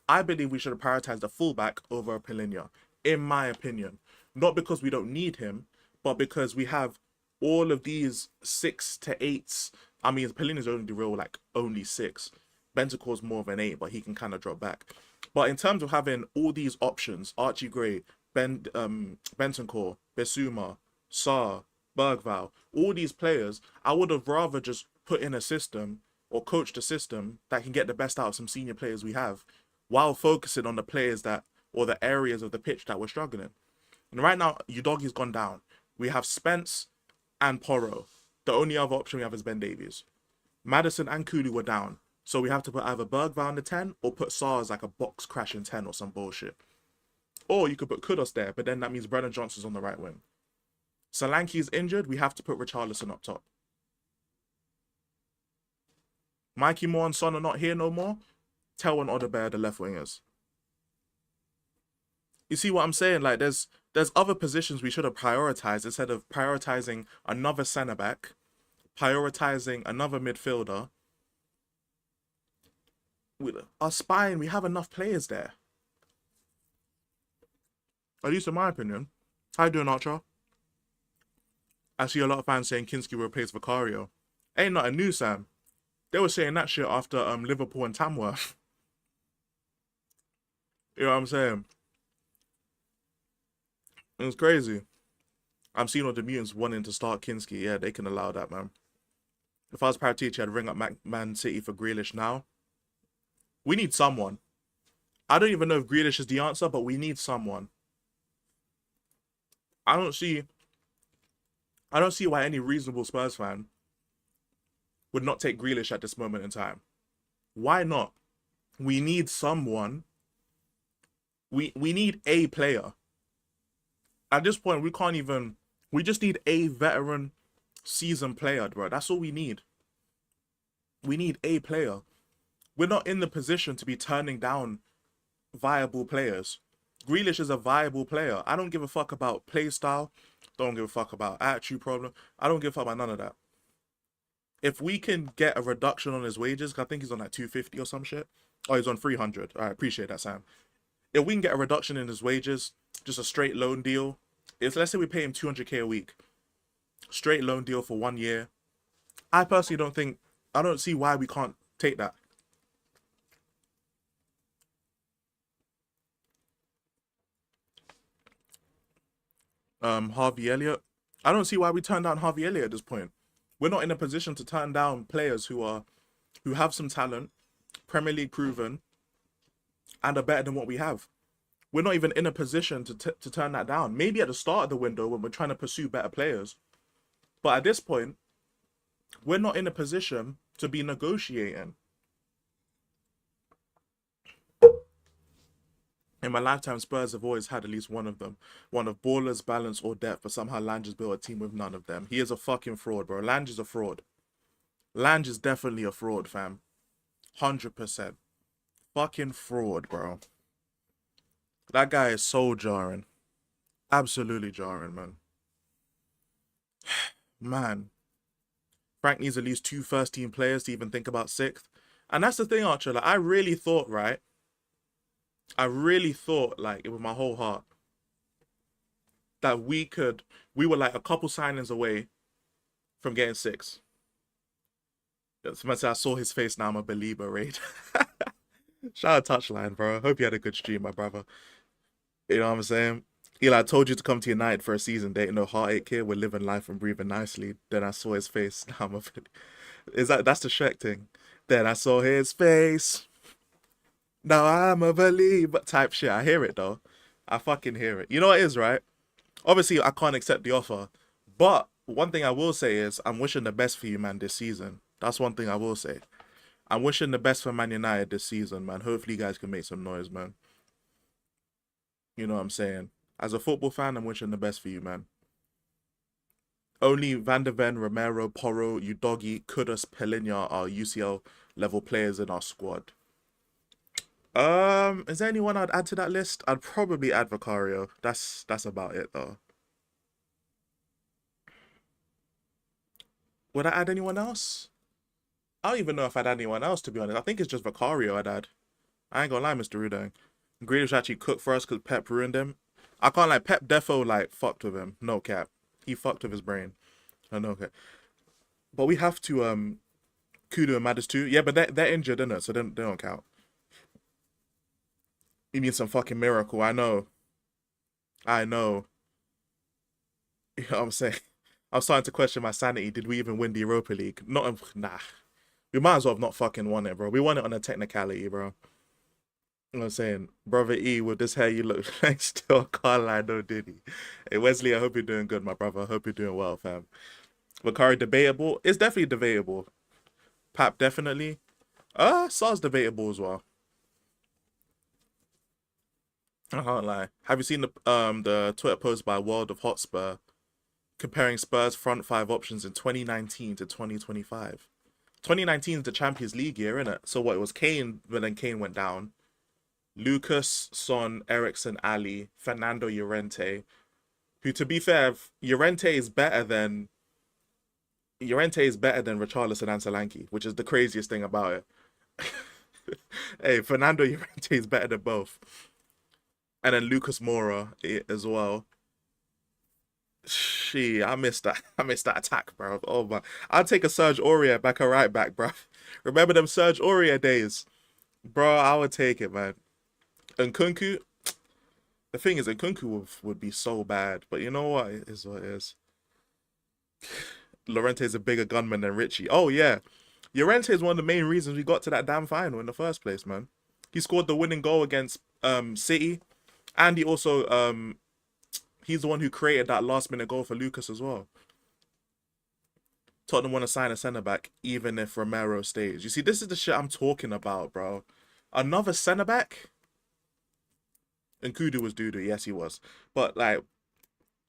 I believe we should have prioritized a fullback over Palhinha. In my opinion, not because we don't need him, but because we have all of these 6 to 8s. I mean, Palhinha's only the real only 6. Bentancur's more of an 8, but he can kind of drop back. But in terms of having all these options, Archie Gray, Bentancur, Bissouma, Sarr, Bergvall, all these players, I would have rather just put in a system or coached a system that can get the best out of some senior players we have, while focusing on the players or the areas of the pitch that we're struggling. And right now, Udogie's gone down. We have Spence and Porro. The only other option we have is Ben Davies. Maddison and Kulu were down. So we have to put either Bergvall on the 10 or put Sarr as like a box crashing 10 or some bullshit. Or you could put Kudus there, but then that means Brennan Johnson's on the right wing. Solanke's injured, we have to put Richarlison up top. Mikey Moore and Son are not here no more. Tell and Odebear the left wingers. You see what I'm saying? Like, there's other positions we should have prioritized instead of prioritizing another centre-back, prioritizing another midfielder. With our spine, we have enough players there. At least in my opinion. How you doing, Archer? I see a lot of fans saying Kinski will replace Vicario. Ain't nothing new, Sam. They were saying that shit after Liverpool and Tamworth. You know what I'm saying? It was crazy. I'm seeing all the mutants wanting to start Kinski. Yeah, they can allow that, man. If I was Paratici, I'd ring up Man City for Grealish now. We need someone. I don't even know if Grealish is the answer, but we need someone. I don't see why any reasonable Spurs fan would not take Grealish at this moment in time. Why not? We need someone. We need a player. At this point, we just need a veteran seasoned player, bro. That's all we need. We need a player. We're not in the position to be turning down viable players. Grealish is a viable player. I don't give a fuck about play style. Don't give a fuck about attitude problem. I don't give a fuck about none of that. If we can get a reduction on his wages, 'cause I think he's on like 250 or some shit. Oh, he's on 300. I appreciate that, Sam. If we can get a reduction in his wages, just a straight loan deal. Let's say we pay him 200k a week. Straight loan deal for 1 year. I personally I don't see why we can't take that. Harvey Elliott. I don't see why we turn down Harvey Elliott at this point. We're not in a position to turn down players who have some talent, Premier League proven, and are better than what we have. We're not even in a position to turn that down. Maybe at the start of the window when we're trying to pursue better players. But at this point, we're not in a position to be negotiating. In my lifetime, Spurs have always had at least one of them. One of ballers, balance, or depth, but somehow Lange has built a team with none of them. He is a fucking fraud, bro. Lange is a fraud. Lange is definitely a fraud, fam. 100%. Fucking fraud, bro. That guy is so jarring. Absolutely jarring, man. Man. Frank needs at least 2 first-team players to even think about 6th. And that's the thing, Archer. Like, I really thought, right? I really thought, like, with my whole heart, that we were like a couple signings away from getting 6. I saw his face now, I'm a believer, Raid. Shout out Touchline, bro. Hope you had a good stream, my brother. You know what I'm saying? Eli, I told you to come to United for a season. There ain't no heartache here. We're living life and breathing nicely. Then I saw his face. Now I'm a that's the Shrek thing. Then I saw his face. Now I'm a believer type shit. I hear it though. I fucking hear it. You know what it is, right? Obviously, I can't accept the offer. But one thing I will say is I'm wishing the best for you, man, this season. That's one thing I will say. I'm wishing the best for Man United this season, man. Hopefully you guys can make some noise, man. You know what I'm saying? As a football fan, I'm wishing the best for you, man. Only Van de Ven, Romero, Porro, Udogi, Kudus, Pelinha are UCL level players in our squad. Is there anyone I'd add to that list? I'd probably add Vicario. That's about it though. Would I add anyone else? I don't even know if I'd add anyone else, to be honest. I think it's just Vicario I'd add. I ain't gonna lie, Mr. Rudang. Grealish actually cooked for us because Pep ruined him. I can't lie, Pep defo like fucked with him. No cap. He fucked with his brain. I know, okay. But we have to Kudu and Maddis too. Yeah, but they're injured, innit? So they don't count. You mean some fucking miracle. I know. You know what I'm saying? I'm starting to question my sanity. Did we even win the Europa League? Nah. We might as well have not fucking won it, bro. We won it on a technicality, bro. You know what I'm saying? Brother E, with this hair, you look like still Carlisle, no Diddy. Hey, Wesley, I hope you're doing good, my brother. I hope you're doing well, fam. Vakari, debatable? It's definitely debatable. Pap, definitely. Sar's debatable as well. I can't lie. Have you seen the Twitter post by World of Hotspur comparing Spurs' front 5 options in 2019 to 2025? 2019 is the Champions League year, innit? So what, it was Kane, but then Kane went down. Lucas, Son, Eriksen, Ali, Fernando Llorente, who, to be fair, Llorente is better than Richarlison and Solanke, which is the craziest thing about it. Hey, Fernando Llorente is better than both. And then Lucas Moura as well. I missed that. I missed that attack, bro. Oh my! I'll take a Serge Aurier back, a right back, bro. Remember them Serge Aurier days, bro? I would take it, man. And Nkunku, the thing is, Nkunku would be so bad, but you know what? It is what it is. Llorente is a bigger gunman than Richie. Oh yeah, Llorente is one of the main reasons we got to that damn final in the first place, man. He scored the winning goal against City, and he also he's the one who created that last-minute goal for Lucas as well. Tottenham want to sign a centre-back, even if Romero stays. You see, this is the shit I'm talking about, bro. Another centre-back? And Kudu was doo-doo. Yes, he was. But, like,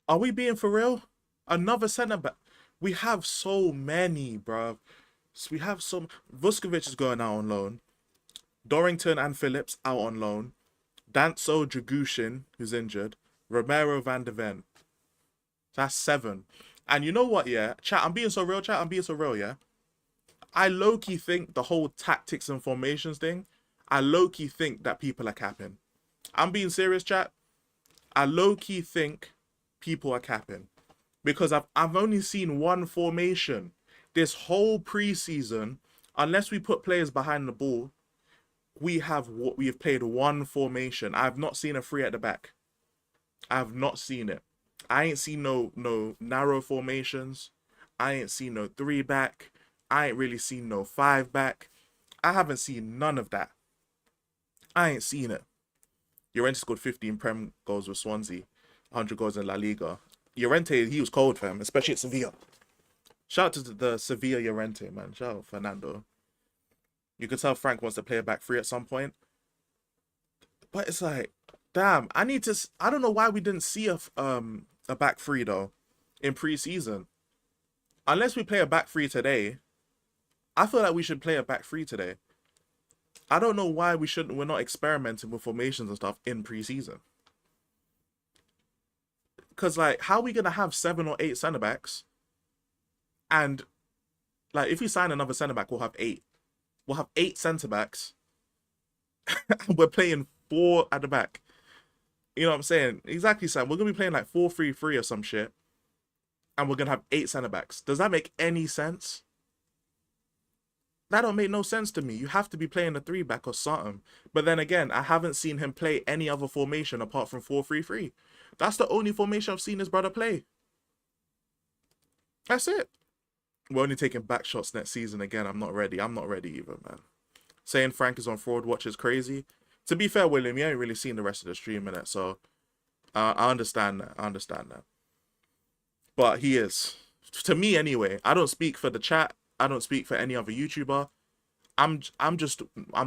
are we being for real? Another centre-back? We have so many, bro. We have some... Vuskovic is going out on loan. Dorrington and Phillips out on loan. Danso, Dragushin, who's injured. Romero, Van de Ven. That's 7. And you know what, yeah? Chat, I'm being so real, yeah? I low-key think the whole tactics and formations thing, I low-key think that people are capping. I'm being serious, chat. I low-key think people are capping. Because I've only seen one formation this whole preseason. Unless we put players behind the ball, we have played one formation. I've not seen a 3 at the back. I've not seen it. I ain't seen no narrow formations. I ain't seen no 3 back. I ain't really seen no 5 back. I haven't seen none of that. I ain't seen it. Llorente scored 15 Prem goals with Swansea, 100 goals in La Liga. Llorente, he was cold, fam, especially at Sevilla. Shout out to the Sevilla Llorente, man. Shout out Fernando. You could tell Frank wants to play a back three at some point. But it's like, damn, I don't know why we didn't see a back three, though, in pre-season. Unless we play a back three today, I feel like we should play a back three today. I don't know why we're not experimenting with formations and stuff in pre-season. Because, like, how are we going to have 7 or 8 centre-backs? And, like, if we sign another centre-back, we'll have 8. We'll have 8 centre-backs. And we're playing 4 at the back. You know what I'm saying? Exactly, Sam. We're going to be playing, like, 4-3-3 or some shit. And we're going to have 8 centre-backs. Does that make any sense? That don't make no sense to me. You have to be playing a 3-back or something. But then again, I haven't seen him play any other formation apart from 4-3-3. That's the only formation I've seen his brother play. That's it. We're only taking back shots next season again. I'm not ready. I'm not ready either, man. Saying Frank is on fraud watch is crazy. To be fair, William, you ain't really seen the rest of the stream in it, so I understand that. I understand that. But he is. To me, anyway. I don't speak for the chat. I don't speak for any other YouTuber. I'm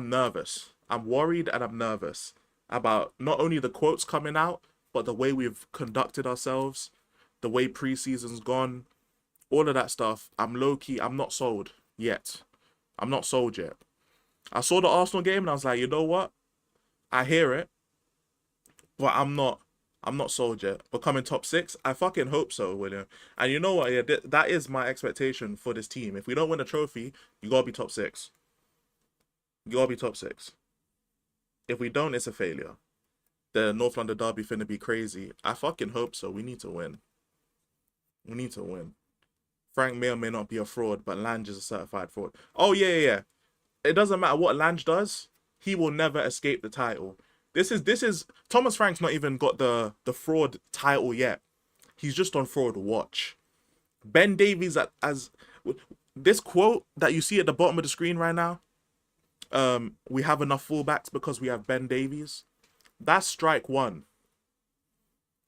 nervous. I'm worried and I'm nervous about not only the quotes coming out, but the way we've conducted ourselves, the way preseason's gone, all of that stuff. I'm low-key, I'm not sold yet. I'm not sold yet. I saw the Arsenal game and I was like, you know what? I hear it, but I'm not sold yet. Becoming top 6? I fucking hope so, William. And you know what? Yeah, that is my expectation for this team. If we don't win a trophy, you gotta be top 6. You gotta be top 6. If we don't, it's a failure. The North London derby finna be crazy. I fucking hope so. We need to win. We need to win. Frank may or may not be a fraud, but Lange is a certified fraud. Oh, yeah. It doesn't matter what Lange does. He will never escape the title. This is Thomas Frank's not even got the fraud title yet. He's just on fraud watch. Ben Davies, as this quote that you see at the bottom of the screen right now, we have enough fullbacks because we have Ben Davies. That's strike 1.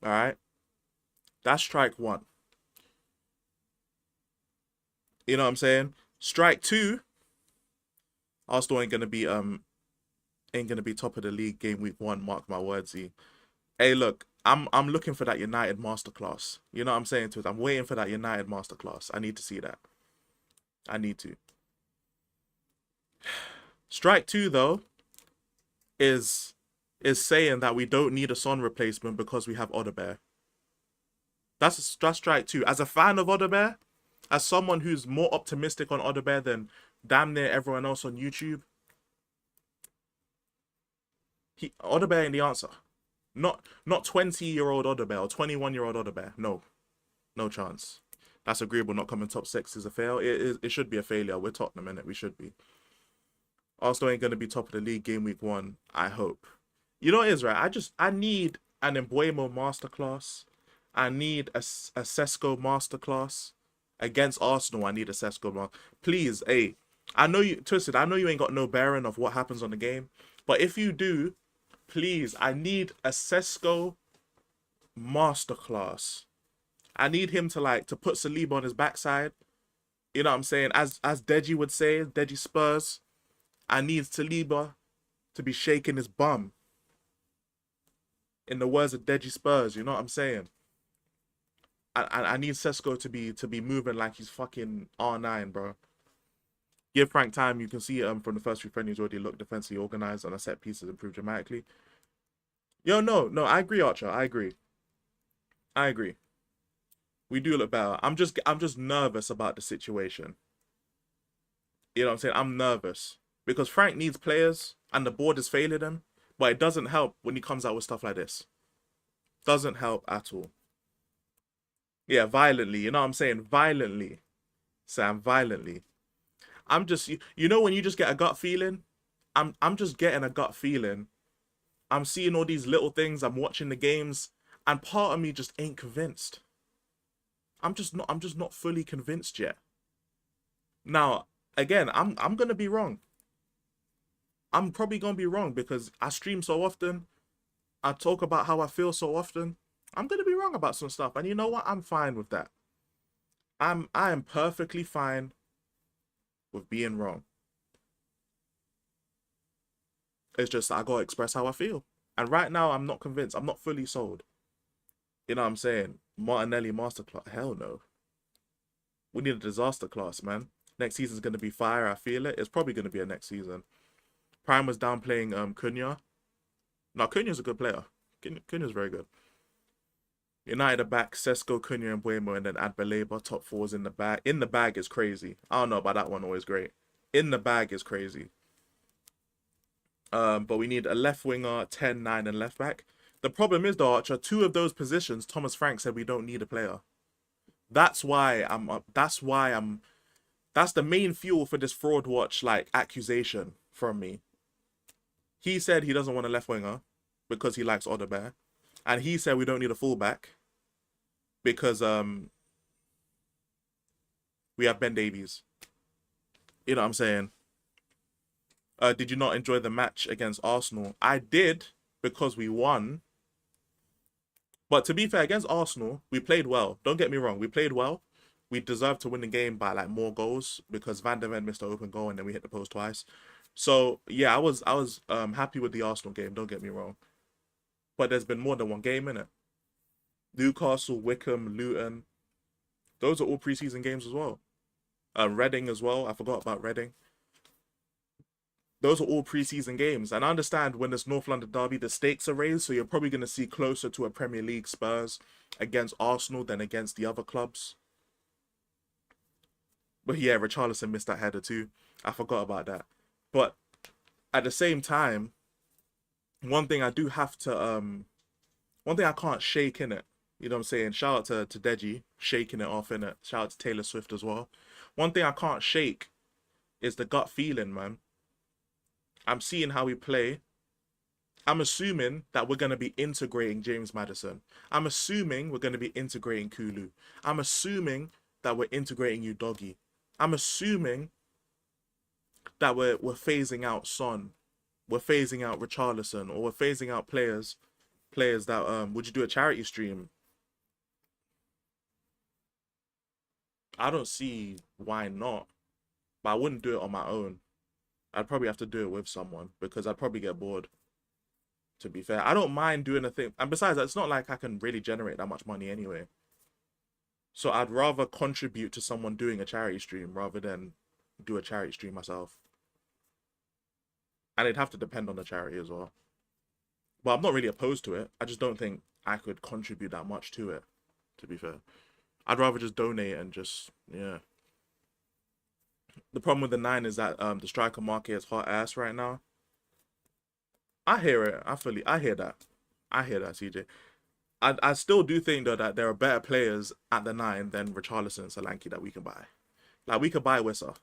All right? That's strike 1. You know what I'm saying? Strike 2, Arsenal ain't gonna be top of the league game week 1. Mark my words, E. Hey, look, I'm looking for that United masterclass. You know what I'm saying to it? I'm waiting for that United masterclass. I need to see that. I need to. Strike 2 though is saying that we don't need a Son replacement because we have Odebear. That's strike 2. As a fan of Odebear, as someone who's more optimistic on Odebear than damn near everyone else on YouTube, Odebear ain't the answer. Not 20-year-old Odebear or 21-year-old Odebear. No chance. That's agreeable. Not coming top 6 is a fail. It should be a failure. We're Tottenham, innit? We should be. Arsenal ain't gonna be top of the league game week 1. I hope. You know what it is, right? I need an Embuemo masterclass. I need a Sesko masterclass. Against Arsenal, I need a Sesko. Please, hey, I know you, Twisted, I know you ain't got no bearing of what happens on the game. But if you do, please, I need a Sesko masterclass. I need him to put Saliba on his backside. You know what I'm saying? As Deji would say, Deji Spurs, I need Saliba to be shaking his bum. In the words of Deji Spurs, you know what I'm saying? I need Sesko to be moving like he's fucking R9, bro. Give Frank time. You can see from the first 3 friendlies already look defensively organized and our set pieces improved dramatically. Yo, no, I agree, Archer. I agree. We do look better. I'm just nervous about the situation. You know what I'm saying? I'm nervous because Frank needs players and the board is failing him, but it doesn't help when he comes out with stuff like this. Doesn't help at all. Yeah, violently. You know what I'm saying? Violently. Sam, violently. I'm just, you know when you just get a gut feeling? I'm just getting a gut feeling. I'm seeing all these little things. I'm watching the games. And part of me just ain't convinced. I'm just not fully convinced yet. Now, again, I'm going to be wrong. I'm probably going to be wrong because I stream so often. I talk about how I feel so often. I'm gonna be wrong about some stuff, and you know what? I'm fine with that. I am perfectly fine with being wrong. It's just I gotta express how I feel. And right now I'm not convinced. I'm not fully sold. You know what I'm saying? Martinelli masterclass. Hell no. We need a disaster class, man. Next season's gonna be fire. I feel it. It's probably gonna be a next season. Prime was downplaying Cunha. No, Cunha's a good player. Cunha's very good. United are back. Sesko, Cunha, and Buemo, and then add Baleba. Top fours in the bag. In the bag is crazy. I don't know about that one. Always great. In the bag is crazy. But we need a left winger, 10, 9, and left back. The problem is, though, Archer, 2 of those positions, Thomas Frank said we don't need a player. That's the main fuel for this fraud watch, like, accusation from me. He said he doesn't want a left winger because he likes Odebear. And he said we don't need a fullback because we have Ben Davies. You know what I'm saying? Did you not enjoy the match against Arsenal? I did because we won. But to be fair, against Arsenal, we played well. Don't get me wrong, we played well. We deserved to win the game by like more goals because Van der Ven missed the open goal and then we hit the post twice. So yeah, I was happy with the Arsenal game. Don't get me wrong. But there's been more than one game in it. Newcastle, Wickham, Luton. Those are all preseason games as well. Reading as well. I forgot about Reading. Those are all preseason games. And I understand when it's North London derby, the stakes are raised. So you're probably going to see closer to a Premier League Spurs against Arsenal than against the other clubs. But yeah, Richarlison missed that header too. I forgot about that. But at the same time, one thing I do have to, one thing I can't shake in it. You know what I'm saying? Shout out to Deji, shaking it off in it. Shout out to Taylor Swift as well. One thing I can't shake is the gut feeling, man. I'm seeing how we play. I'm assuming that we're going to be integrating James Maddison. I'm assuming we're going to be integrating Kulu. I'm assuming that we're integrating Udogie. I'm assuming that we're phasing out Son. We're phasing out Richarlison, or we're phasing out players that would you do a charity stream? I don't see why not, but I wouldn't do it on my own. I'd probably have to do it with someone because I'd probably get bored. To be fair, I don't mind doing a thing, and besides, it's not like I can really generate that much money anyway. So I'd rather contribute to someone doing a charity stream rather than do a charity stream myself. And it'd have to depend on the charity as well. But I'm not really opposed to it. I just don't think I could contribute that much to it, to be fair. I'd rather just donate and just, yeah. The problem with the 9 is that the striker market is hot ass right now. I hear it. I hear that. I hear that, CJ. I still do think, though, that there are better players at the 9 than Richarlison and Solanke that we can buy. Like, we could buy Wissa.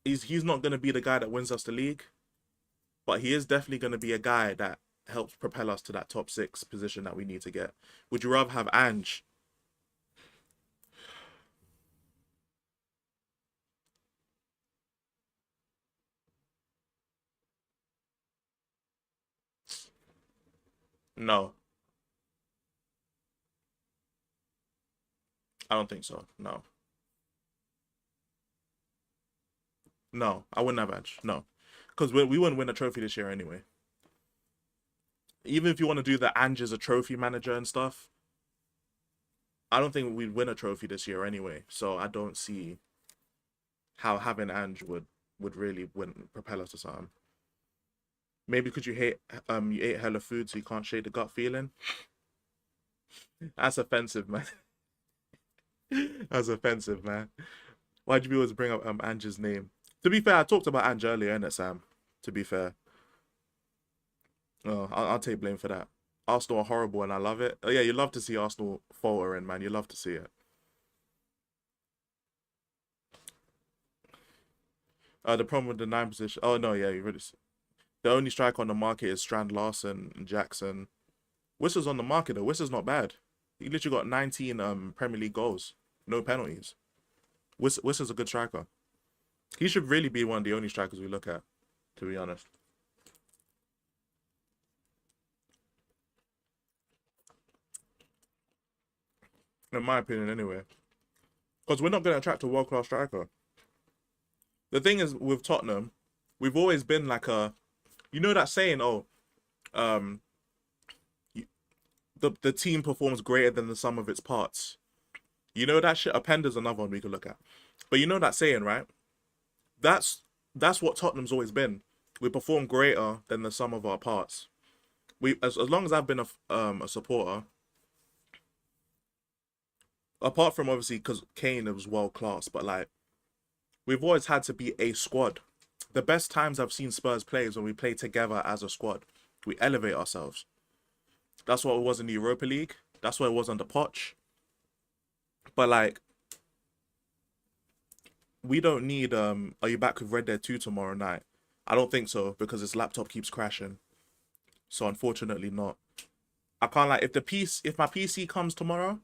He's not going to be the guy that wins us the league, but he is definitely going to be a guy that helps propel us to that top 6 position that we need to get. Would you rather have Ange? No. I don't think so. No. No, I wouldn't have Ange. No. Because we wouldn't win a trophy this year anyway. Even if you want to do the Ange as a trophy manager and stuff, I don't think we'd win a trophy this year anyway. So I don't see how having Ange would really propel us to something. Maybe because you ate hella food so you can't shake the gut feeling. That's offensive, man. That's offensive, man. Why'd you always bring up Ange's name? To be fair, I talked about Ange earlier, innit, Sam? To be fair. Oh, I'll take blame for that. Arsenal are horrible and I love it. Oh yeah, you love to see Arsenal faltering, man. You love to see it. The problem with the 9 position. Oh no, yeah, you really. The only striker on the market is Strand Larson and Jackson. Wissa's on the market though. Wissa's not bad. He literally got 19 Premier League goals, no penalties. Wissa's a good striker. He should really be one of the only strikers we look at, to be honest. in my opinion, anyway. Because we're not going to attract a world-class striker. The thing is, with Tottenham, we've always been like a... You know that saying, the team performs greater than the sum of its parts. You know that shit? Oppenda's another one we could look at. But you know that saying, right? That's what Tottenham's always been. We perform greater than the sum of our parts. As long as I've been a supporter, apart from obviously because Kane was world class, but like we've always had to be a squad. The best times I've seen Spurs play is when we play together as a squad. We elevate ourselves. That's what it was in the Europa League. That's what it was under Poch. But like, we don't need are you back with Red Dead 2 tomorrow night? I don't think so, because this laptop keeps crashing. So unfortunately not. I can't like, if my PC comes tomorrow,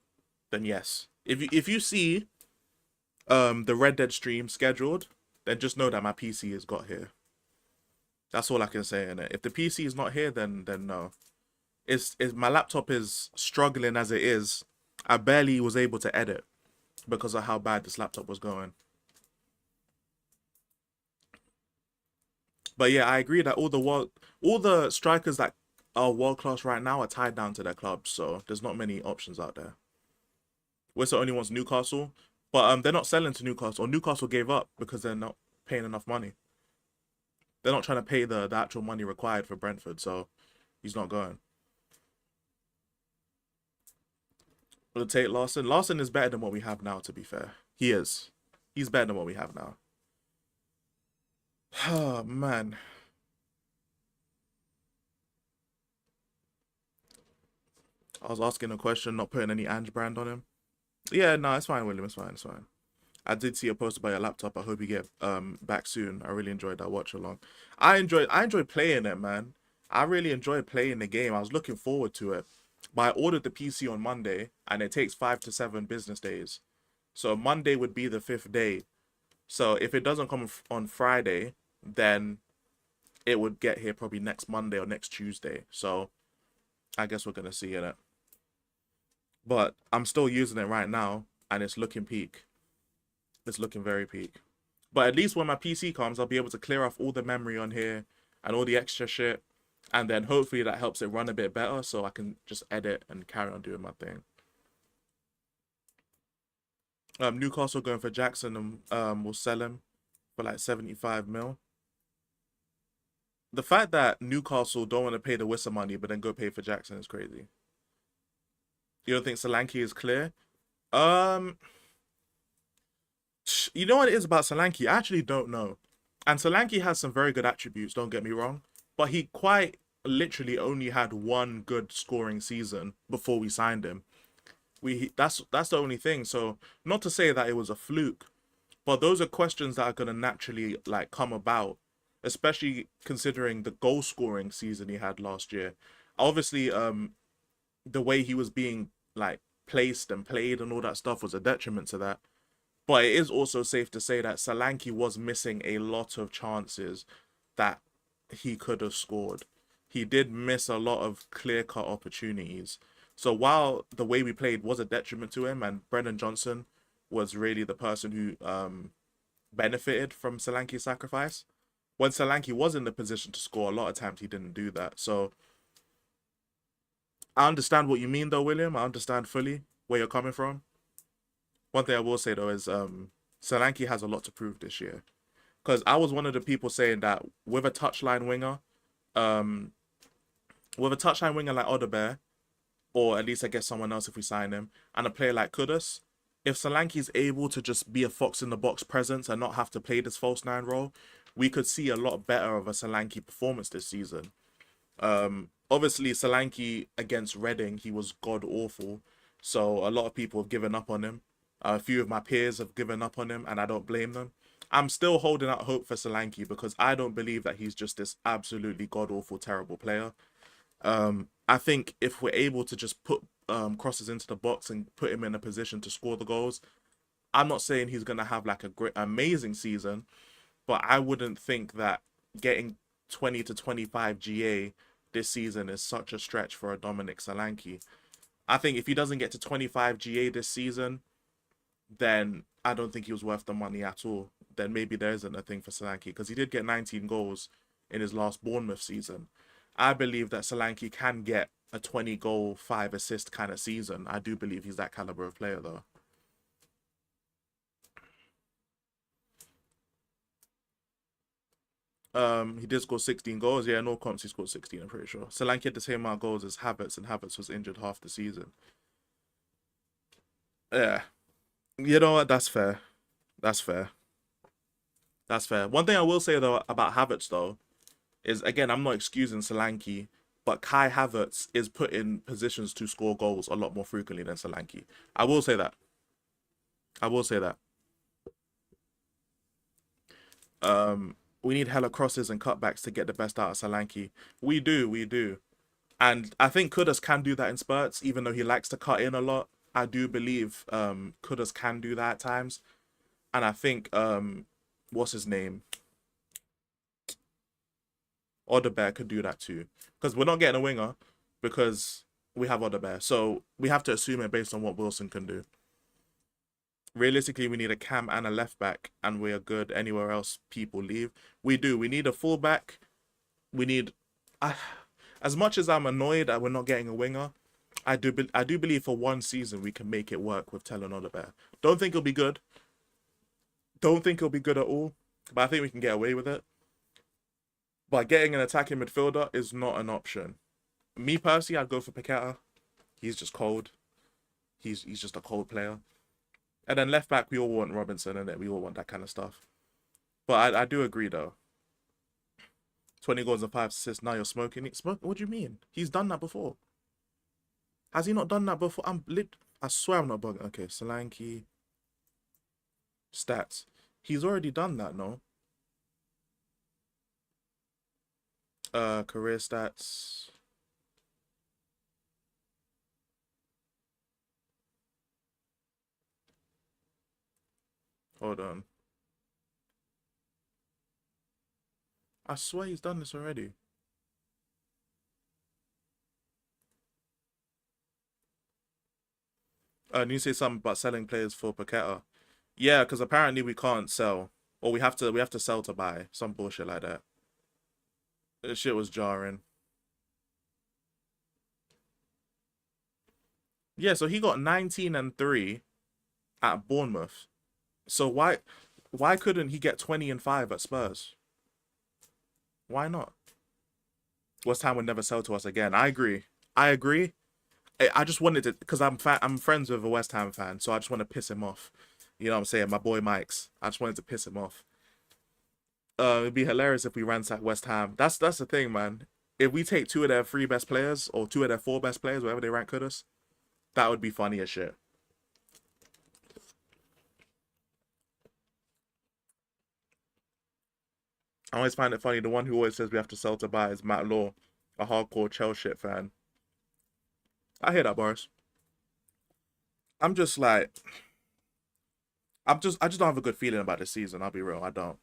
then yes. If you see the Red Dead stream scheduled, then just know that my PC has got here. That's all I can say in it. If the PC is not here, then no. It's my laptop is struggling as it is. I barely was able to edit because of how bad this laptop was going. But yeah, I agree that all the strikers that are world class right now are tied down to their clubs, so there's not many options out there. Whistle only wants Newcastle, but they're not selling to Newcastle. Or Newcastle gave up because they're not paying enough money. They're not trying to pay the actual money required for Brentford, so he's not going. Will it take Larson? Larson is better than what we have now, to be fair. He is. He's better than what we have now. Oh, man. I was asking a question, not putting any Ange brand on him. Yeah, no, it's fine, William. It's fine. It's fine. I did see a post about your laptop. I hope you get back soon. I really enjoyed that watch along. I enjoyed playing it, man. I really enjoyed playing the game. I was looking forward to it. But I ordered the PC on Monday, and it takes 5 to 7 business days. So Monday would be the 5th day. So if it doesn't come on Friday, then it would get here probably next Monday or next Tuesday. So I guess we're gonna see it. But I'm still using it right now, and it's looking peak. It's looking very peak. But at least when my PC comes, I'll be able to clear off all the memory on here and all the extra shit. And then hopefully that helps it run a bit better so I can just edit and carry on doing my thing. Newcastle going for Jackson and will sell him for like 75 mil. The fact that Newcastle don't want to pay the Wissa money but then go pay for Jackson is crazy. You don't think Solanke is clear? You know what it is about Solanke? I actually don't know. And Solanke has some very good attributes, don't get me wrong. But he quite literally only had one good scoring season before we signed him. That's the only thing. So not to say that it was a fluke, but those are questions that are gonna naturally like come about, especially considering the goal scoring season he had last year. Obviously, the way he was being like placed and played and all that stuff was a detriment to that. But it is also safe to say that Solanke was missing a lot of chances that he could have scored. He did miss a lot of clear-cut opportunities. So while the way we played was a detriment to him, and Brendan Johnson was really the person who benefited from Solanke's sacrifice, when Solanke was in the position to score, a lot of times he didn't do that. So I understand what you mean though, William. I understand fully where you're coming from. One thing I will say though is Solanke has a lot to prove this year. Because I was one of the people saying that with a touchline winger, like Odebear, or at least I guess someone else if we sign him, and a player like Kudus, if Solanke is able to just be a fox in the box presence and not have to play this false nine role, we could see a lot better of a Solanke performance this season. Obviously, Solanke against Reading, he was god awful, so a lot of people have given up on him. A few of my peers have given up on him, and I don't blame them. I'm still holding out hope for Solanke because I don't believe that he's just this absolutely god-awful, terrible player. I think if we're able to just put crosses into the box and put him in a position to score the goals, I'm not saying he's going to have like a great, amazing season, but I wouldn't think that getting 20 to 25 GA this season is such a stretch for a Dominic Solanke. I think if he doesn't get to 25 GA this season, then I don't think he was worth the money at all. Then maybe there isn't a thing for Solanke, because he did get 19 goals in his last Bournemouth season. I believe that Solanke can get a 20 goal, 5 assist kind of season. I do believe he's that caliber of player though. He did score 16 goals. Yeah, no comps, he scored 16, I'm pretty sure. Solanke had the same amount of goals as Havertz, and Havertz was injured half the season. Yeah. You know what? That's fair. That's fair. That's fair. One thing I will say, though, about Havertz, though, is, again, I'm not excusing Solanke, but Kai Havertz is put in positions to score goals a lot more frequently than Solanke. I will say that. I will say that. We need hella crosses and cutbacks to get the best out of Solanke. We do. And I think Kudus can do that in spurts, even though he likes to cut in a lot. I do believe Kudus can do that at times. And I think, what's his name? Odebear could do that too. Because we're not getting a winger because we have Odebear. So we have to assume it based on what Wilson can do. Realistically, we need a cam and a left back, and we are good anywhere else people leave. We do. We need a full back. We need... as much as I'm annoyed that we're not getting a winger, I do believe for one season we can make it work with Tellen Odebear. Don't think it'll be good. Don't think it'll be good at all. But I think we can get away with it. But getting an attacking midfielder is not an option. Me personally, I'd go for Paqueta. He's just cold. He's just a cold player. And then left back, we all want Robinson, and we all want that kind of stuff. But I do agree, though. 20 goals and 5 assists, now you're smoking. What do you mean? He's done that before. Has he not done that before? I swear I'm not bugging. Okay, Solanke. Stats. He's already done that, no? Career stats. Hold on. I swear he's done this already. And you say something about selling players for Paqueta. Yeah, because apparently we can't sell. Or we have to sell to buy. Some bullshit like that. This shit was jarring. Yeah, so he got 19 and 3 at Bournemouth. So why couldn't he get 20 and 5 at Spurs? Why not? West Ham would never sell to us again. I agree. I just wanted to, because I'm friends with a West Ham fan, so I just want to piss him off. You know what I'm saying? My boy Mike's. I just wanted to piss him off. It'd be hilarious if we ransack West Ham. That's the thing, man. If we take 2 of their 3 best players, or 2 of their 4 best players, whatever they rank us, that would be funny as shit. I always find it funny. The one who always says we have to sell to buy is Matt Law, a hardcore Chelsea fan. I hear that, Boris. I'm just like, I just don't have a good feeling about this season. I'll be real, I don't.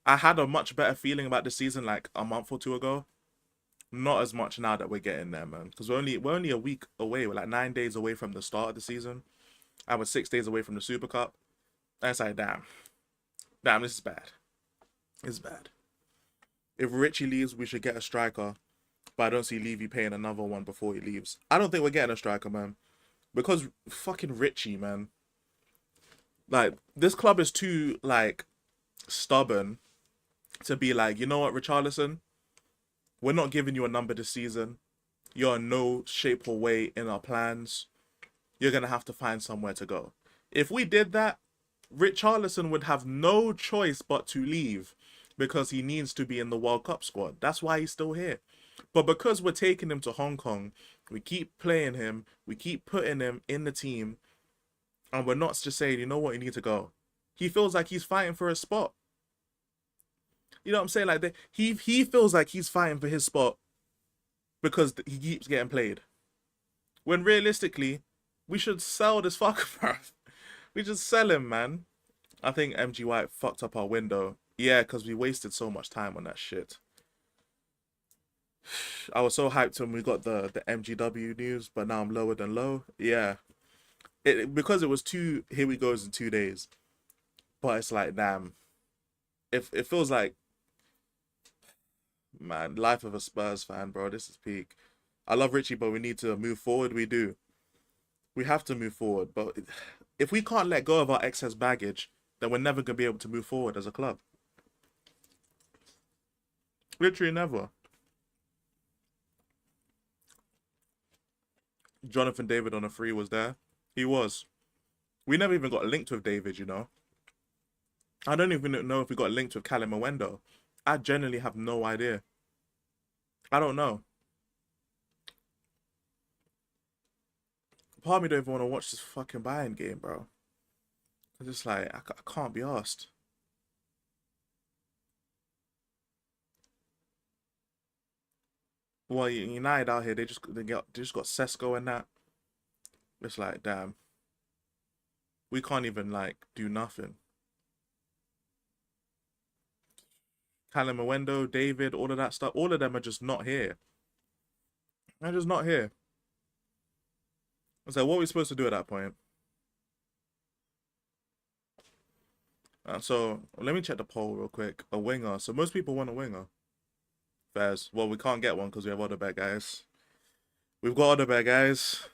I had a much better feeling about this season like a month or 2 ago. Not as much now that we're getting there, man. Because we're only a week away. We're like 9 days away from the start of the season. And we're 6 days away from the Super Cup. And it's like, damn, this is bad. It's bad. If Richie leaves, we should get a striker. But I don't see Levy paying another one before he leaves. I don't think we're getting a striker, man. Because fucking Richie, man. Like, this club is too, like, stubborn to be like, you know what, Richarlison? We're not giving you a number this season. You're in no shape or way in our plans. You're going to have to find somewhere to go. If we did that, Richarlison would have no choice but to leave because he needs to be in the World Cup squad. That's why he's still here. But because we're taking him to Hong Kong, we keep playing him, we keep putting him in the team, and we're not just saying, you know what, you need to go. He feels like he's fighting for a spot. You know what I'm saying? Like, he feels like he's fighting for his spot because he keeps getting played. When realistically, we should sell this fucker, bro. We just sell him, man. I think MG White fucked up our window. Yeah, because we wasted so much time on that shit. I was so hyped when we got the MGW news, but now I'm lower than low. Yeah, because it was two here we goes in 2 days. But it's like, damn, it feels like, man, life of a Spurs fan, bro. This is peak. I love Richie, but we need to move forward. We do. We have to move forward. But if we can't let go of our excess baggage, then we're never gonna be able to move forward as a club. Literally never. Jonathan David on a free was there. He was. We never even got linked with David, you know. I don't even know if we got linked with Callum Owendo. I genuinely have no idea. I don't know. Part of me don't even want to watch this fucking Bayern game, bro. I'm just like, I can't be asked. Well, United out here, they just got Sesko and that. It's like, damn. We can't even like do nothing. Callum Owendo, David, all of that stuff, all of them are just not here. They're just not here. So what are we supposed to do at that point? So let me check the poll real quick. A winger. So most people want a winger. Fairs. Well, we can't get one because we have Odeberg, guys. We've got Odeberg, guys.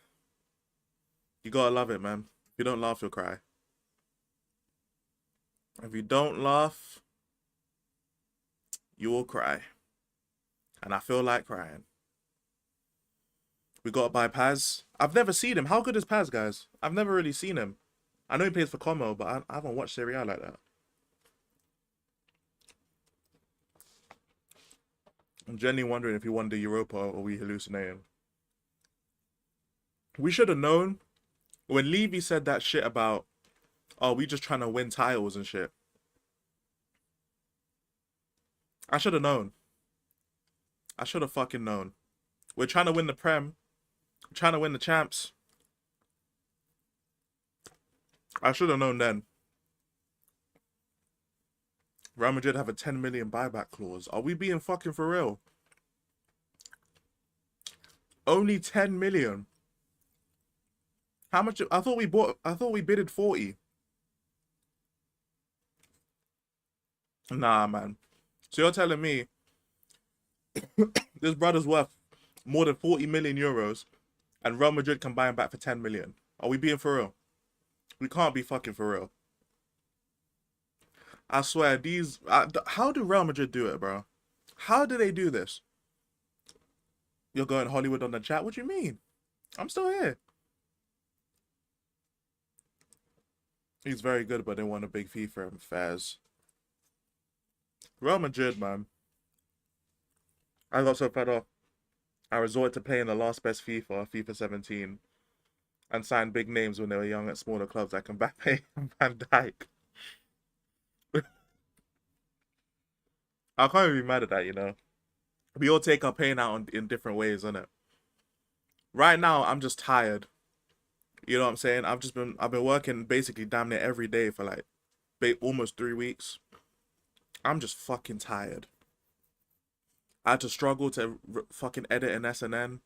You gotta love it, man. If you don't laugh, you'll cry. If you don't laugh, you will cry. And I feel like crying. We got to buy Paz. I've never seen him. How good is Paz, guys? I've never really seen him. I know he plays for Como, but I haven't watched Serie A like that. I'm genuinely wondering if he won the Europa or we hallucinating. We should have known when Levy said that shit about, oh, we just trying to win titles and shit. I should have known. I should have fucking known. We're trying to win the Prem. We're trying to win the champs. I should have known then. Real Madrid have a 10 million buyback clause. Are we being fucking for real? Only 10 million. How much? I thought we bidded 40. Nah, man. So you're telling me this brother's worth more than 40 million euros and Real Madrid can buy him back for 10 million? Are we being for real? We can't be fucking for real. I swear, these... how do Real Madrid do it, bro? How do they do this? You're going Hollywood on the chat? What do you mean? I'm still here. He's very good, but they want a big fee for him. Faz. Real Madrid, man. I got so fed up. I resorted to playing the last best FIFA 17, and signed big names when they were young at smaller clubs like Mbappe and Van Dijk. I can't even be mad at that, you know. We all take our pain out in different ways, innit? Right now, I'm just tired. You know what I'm saying? I've been working basically damn near every day for like almost 3 weeks. I'm just fucking tired. I had to struggle to fucking edit an SNN.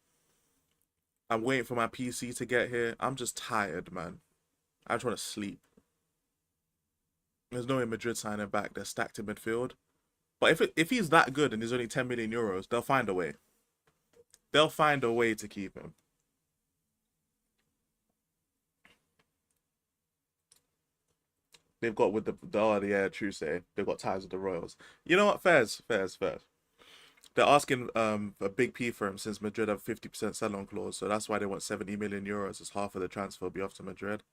I'm waiting for my PC to get here. I'm just tired, man. I just want to sleep. There's no way Madrid signing back. They're stacked in midfield. But if he's that good and he's only 10 million euros, they'll find a way. They'll find a way to keep him. They've got with true say. They've got ties with the Royals. You know what? Fairs. They're asking a big P for him since Madrid have 50% sell-on clause, so that's why they want 70 million euros as half of the transfer will be off to Madrid.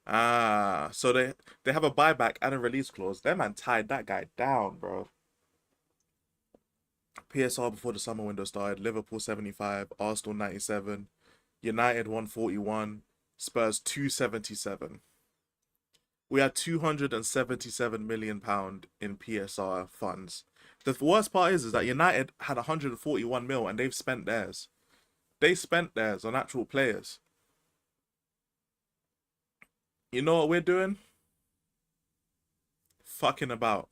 Ah, so they have a buyback and a release clause. That man tied that guy down, bro. PSR before the summer window started, Liverpool 75, Arsenal 97, United 141, Spurs 277. We had £277 million in PSR funds. The worst part is that United had 141 mil and they've spent theirs. They spent theirs on actual players. You know what we're doing? Fucking about.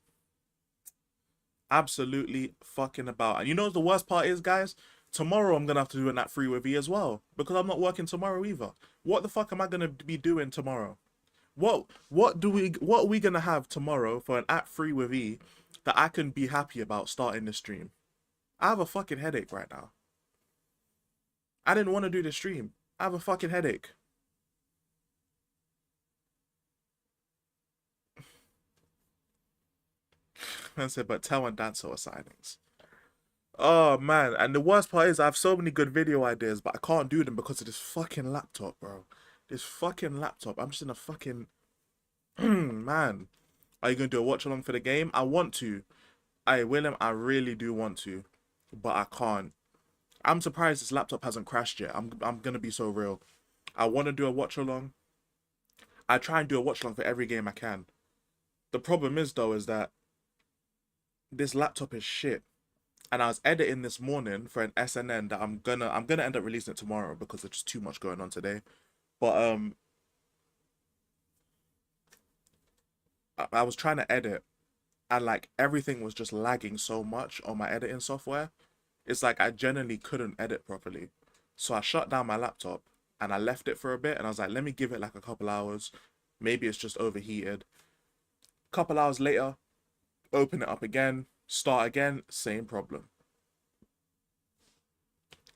Absolutely fucking about. And you know what the worst part is, guys? Tomorrow I'm gonna have to do an at free with E as well because I'm not working tomorrow either. What the fuck am I gonna be doing tomorrow? What are we gonna have tomorrow for an at free with E that I can be happy about starting the stream? I have a fucking headache right now. I didn't want to do the stream. I have a fucking headache. I said, but Tell and Dancer are signings. Oh man, and the worst part is I have so many good video ideas, but I can't do them because of this fucking laptop, bro. This fucking laptop. I'm just in a fucking man. Are you gonna do a watch along for the game? I want to. William, I really do want to, but I can't. I'm surprised this laptop hasn't crashed yet. I'm gonna be so real. I want to do a watch along. I try and do a watch along for every game I can. The problem is though is that this laptop is shit. And I was editing this morning for an SNN that I'm gonna end up releasing it tomorrow because there's just too much going on today. But I was trying to edit and like everything was just lagging so much on my editing software. It's like I genuinely couldn't edit properly. So I shut down my laptop and I left it for a bit and I was like, let me give it like a couple hours. Maybe it's just overheated. Couple hours later, open it up again, start again, same problem.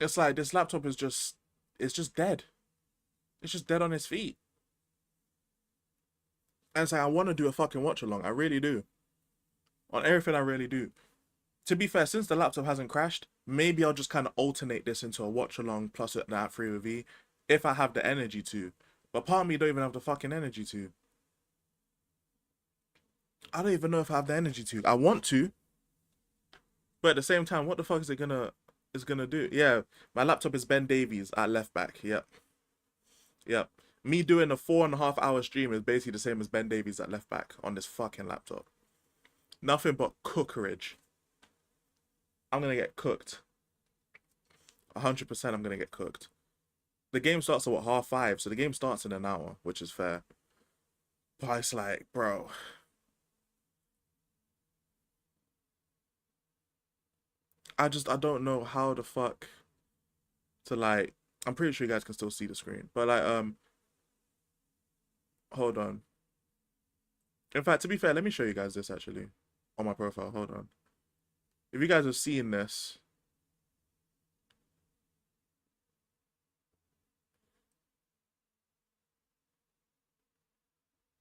It's like this laptop is just, it's just dead. It's just dead on its feet. And it's like, I want to do a fucking watch along. I really do. On everything, I really do. To be fair, since the laptop hasn't crashed, maybe I'll just kind of alternate this into a watch along plus the at free with E if I have the energy to. But part of me don't even have the fucking energy to. I don't even know if I have the energy to. I want to. But at the same time, what the fuck is it gonna do? Yeah, my laptop is Ben Davies at left back. Yep. Me doing a 4.5 hour stream is basically the same as Ben Davies at left back on this fucking laptop. Nothing but cookerage. I'm gonna get cooked. 100% I'm gonna get cooked. The game starts at what, 5:30, so the game starts in an hour, which is fair. But it's like, bro. I don't know how the fuck to like, I'm pretty sure you guys can still see the screen. But like, hold on. In fact, to be fair, let me show you guys this actually on my profile. Hold on. If you guys are seeing this,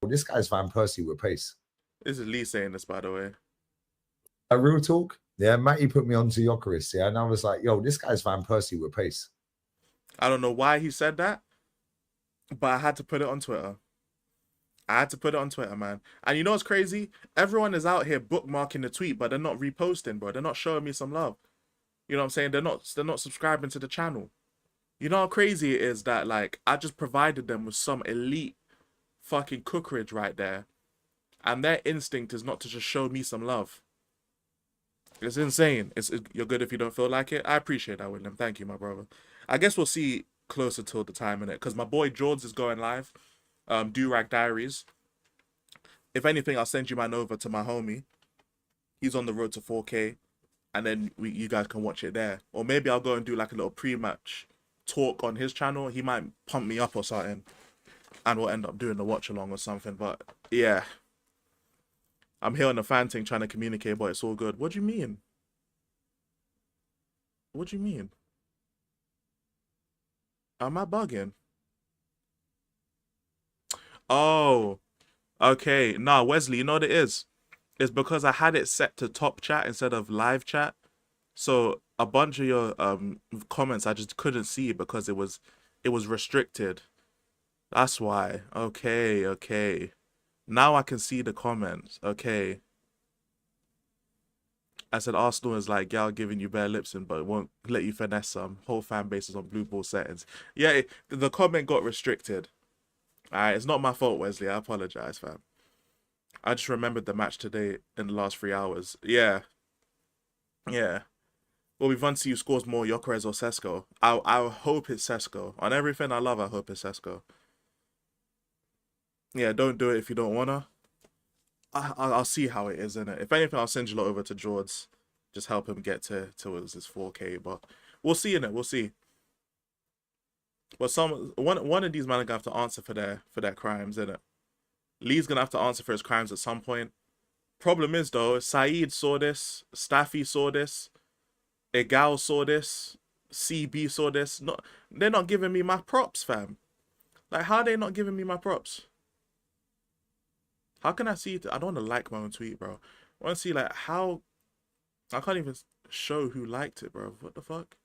This guy's Van Persie with pace. this is Lee saying this, by the way. A real talk. Yeah, Matty put me onto Gyökeres, yeah, and I was like, yo, this guy's Van Persie with pace. I don't know why he said that, but I had to put it on Twitter. I had to put it on Twitter, man. And you know what's crazy? Everyone is out here bookmarking the tweet, but they're not reposting, bro. They're not showing me some love. You know what I'm saying? They're not subscribing to the channel. You know how crazy it is that like I just provided them with some elite fucking cookerage right there, and their instinct is not to just show me some love. It's insane. You're good if you don't feel like it. I appreciate that, William. Thank you, my brother. I guess we'll see closer till the time in it, because my boy George is going live. Durag Diaries. If anything, I'll send you mine over to my homie. He's on the road to 4K, and then you guys can watch it there. Or maybe I'll go and do like a little pre-match talk on his channel. He might pump me up or something, and we'll end up doing the watch along or something. But yeah, I'm here on the fan thing trying to communicate, but it's all good. What do you mean? What do you mean? Am I bugging? Oh, okay. Nah, Wesley, you know what it is? It's because I had it set to top chat instead of live chat. So a bunch of your comments I just couldn't see because it was restricted. That's why. Okay. Now I can see the comments. Okay. I said Arsenal is like y'all giving you bare lips in, but it won't let you finesse some. Whole fan base is on blue ball settings. Yeah, the comment got restricted. Alright, it's not my fault, Wesley. I apologize, fam. I just remembered the match today in the last 3 hours. Yeah. Well, we've run to see who scores more, Gyökeres or Sesko. I hope it's Sesko. On everything I love, I hope it's Sesko. Yeah, don't do it if you don't wanna. I'll see how it is, innit? If anything, I'll send you lot over to George. Just help him get to his 4K. But we'll see, innit? We'll see. But one of these men are gonna have to answer for their crimes, innit? Lee's gonna have to answer for his crimes at some point. Problem is though, Saeed saw this, Staffy saw this, Egal saw this, CB saw this. No, they're not giving me my props, fam. Like, how are they not giving me my props? How can I see it? I don't want to like my own tweet, bro. I want to see, like, how... I can't even show who liked it, bro. What the fuck?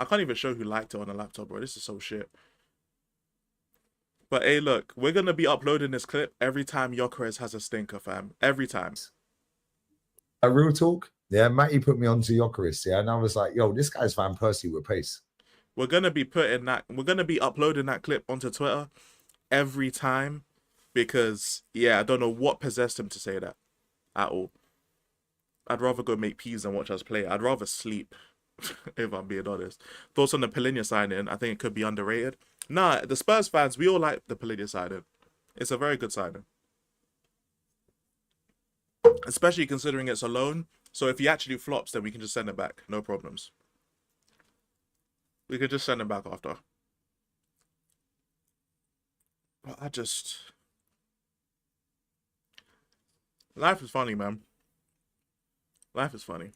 I can't even show who liked it on a laptop, bro. This is so shit. But, hey, look. We're going to be uploading this clip every time Gyökeres has a stinker, fam. Every time. A real talk. Yeah, Matty put me onto Gyökeres, yeah, and I was like, yo, this guy's Van Persie with pace. We're going to be uploading that clip onto Twitter every time because, yeah, I don't know what possessed him to say that at all. I'd rather go make peas than watch us play. I'd rather sleep, if I'm being honest. Thoughts on the Palhinha signing? I think it could be underrated. Nah, the Spurs fans, we all like the Palhinha signing. It's a very good signing. Especially considering it's a loan. So if he actually flops, then we can just send it back. No problems. We could just send him back after. But life is funny, man. Life is funny.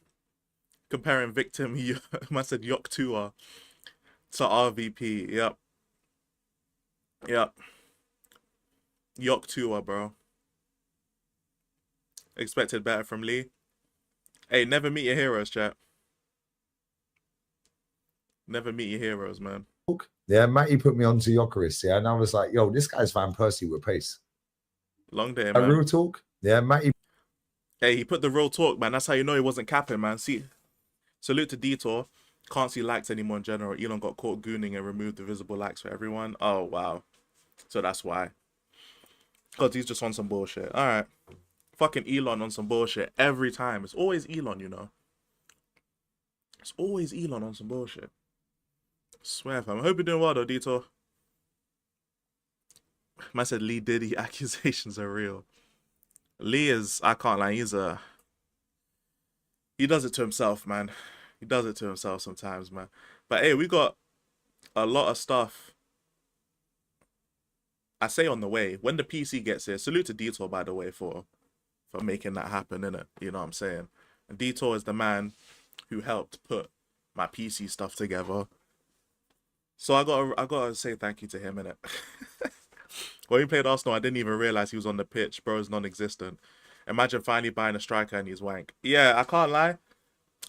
Comparing victim, I said Yoktua to RVP. Yep. Yep. Yoktua, bro. Expected better from Lee. Hey, never meet your heroes, chat. Never meet your heroes, man. Yeah, Matty put me onto Gyökeres, yeah, and I was like, yo, this guy's Van Persie with pace. Long day, man. A real talk. Yeah, Matty. Hey, he put the real talk, man. That's how you know he wasn't capping, man. See, salute to Detour. Can't see likes anymore in general. Elon got caught gooning and removed the visible likes for everyone. Oh, wow. So that's why. Because he's just on some bullshit. All right. Fucking Elon on some bullshit every time. It's always Elon, you know. It's always Elon on some bullshit. I swear, fam. I hope you're doing well, though, Detour. Man said Lee Diddy accusations are real. Lee is, I can't lie, he does it to himself, man. He does it to himself sometimes, man. But hey, we got a lot of stuff. I say on the way. When the PC gets here, salute to Detour, by the way, for making that happen, innit? You know what I'm saying? And Detour is the man who helped put my PC stuff together. So I gotta say thank you to him, innit? When he played Arsenal, I didn't even realize he was on the pitch. Bro's non-existent. Imagine finally buying a striker and he's wank. Yeah, I can't lie.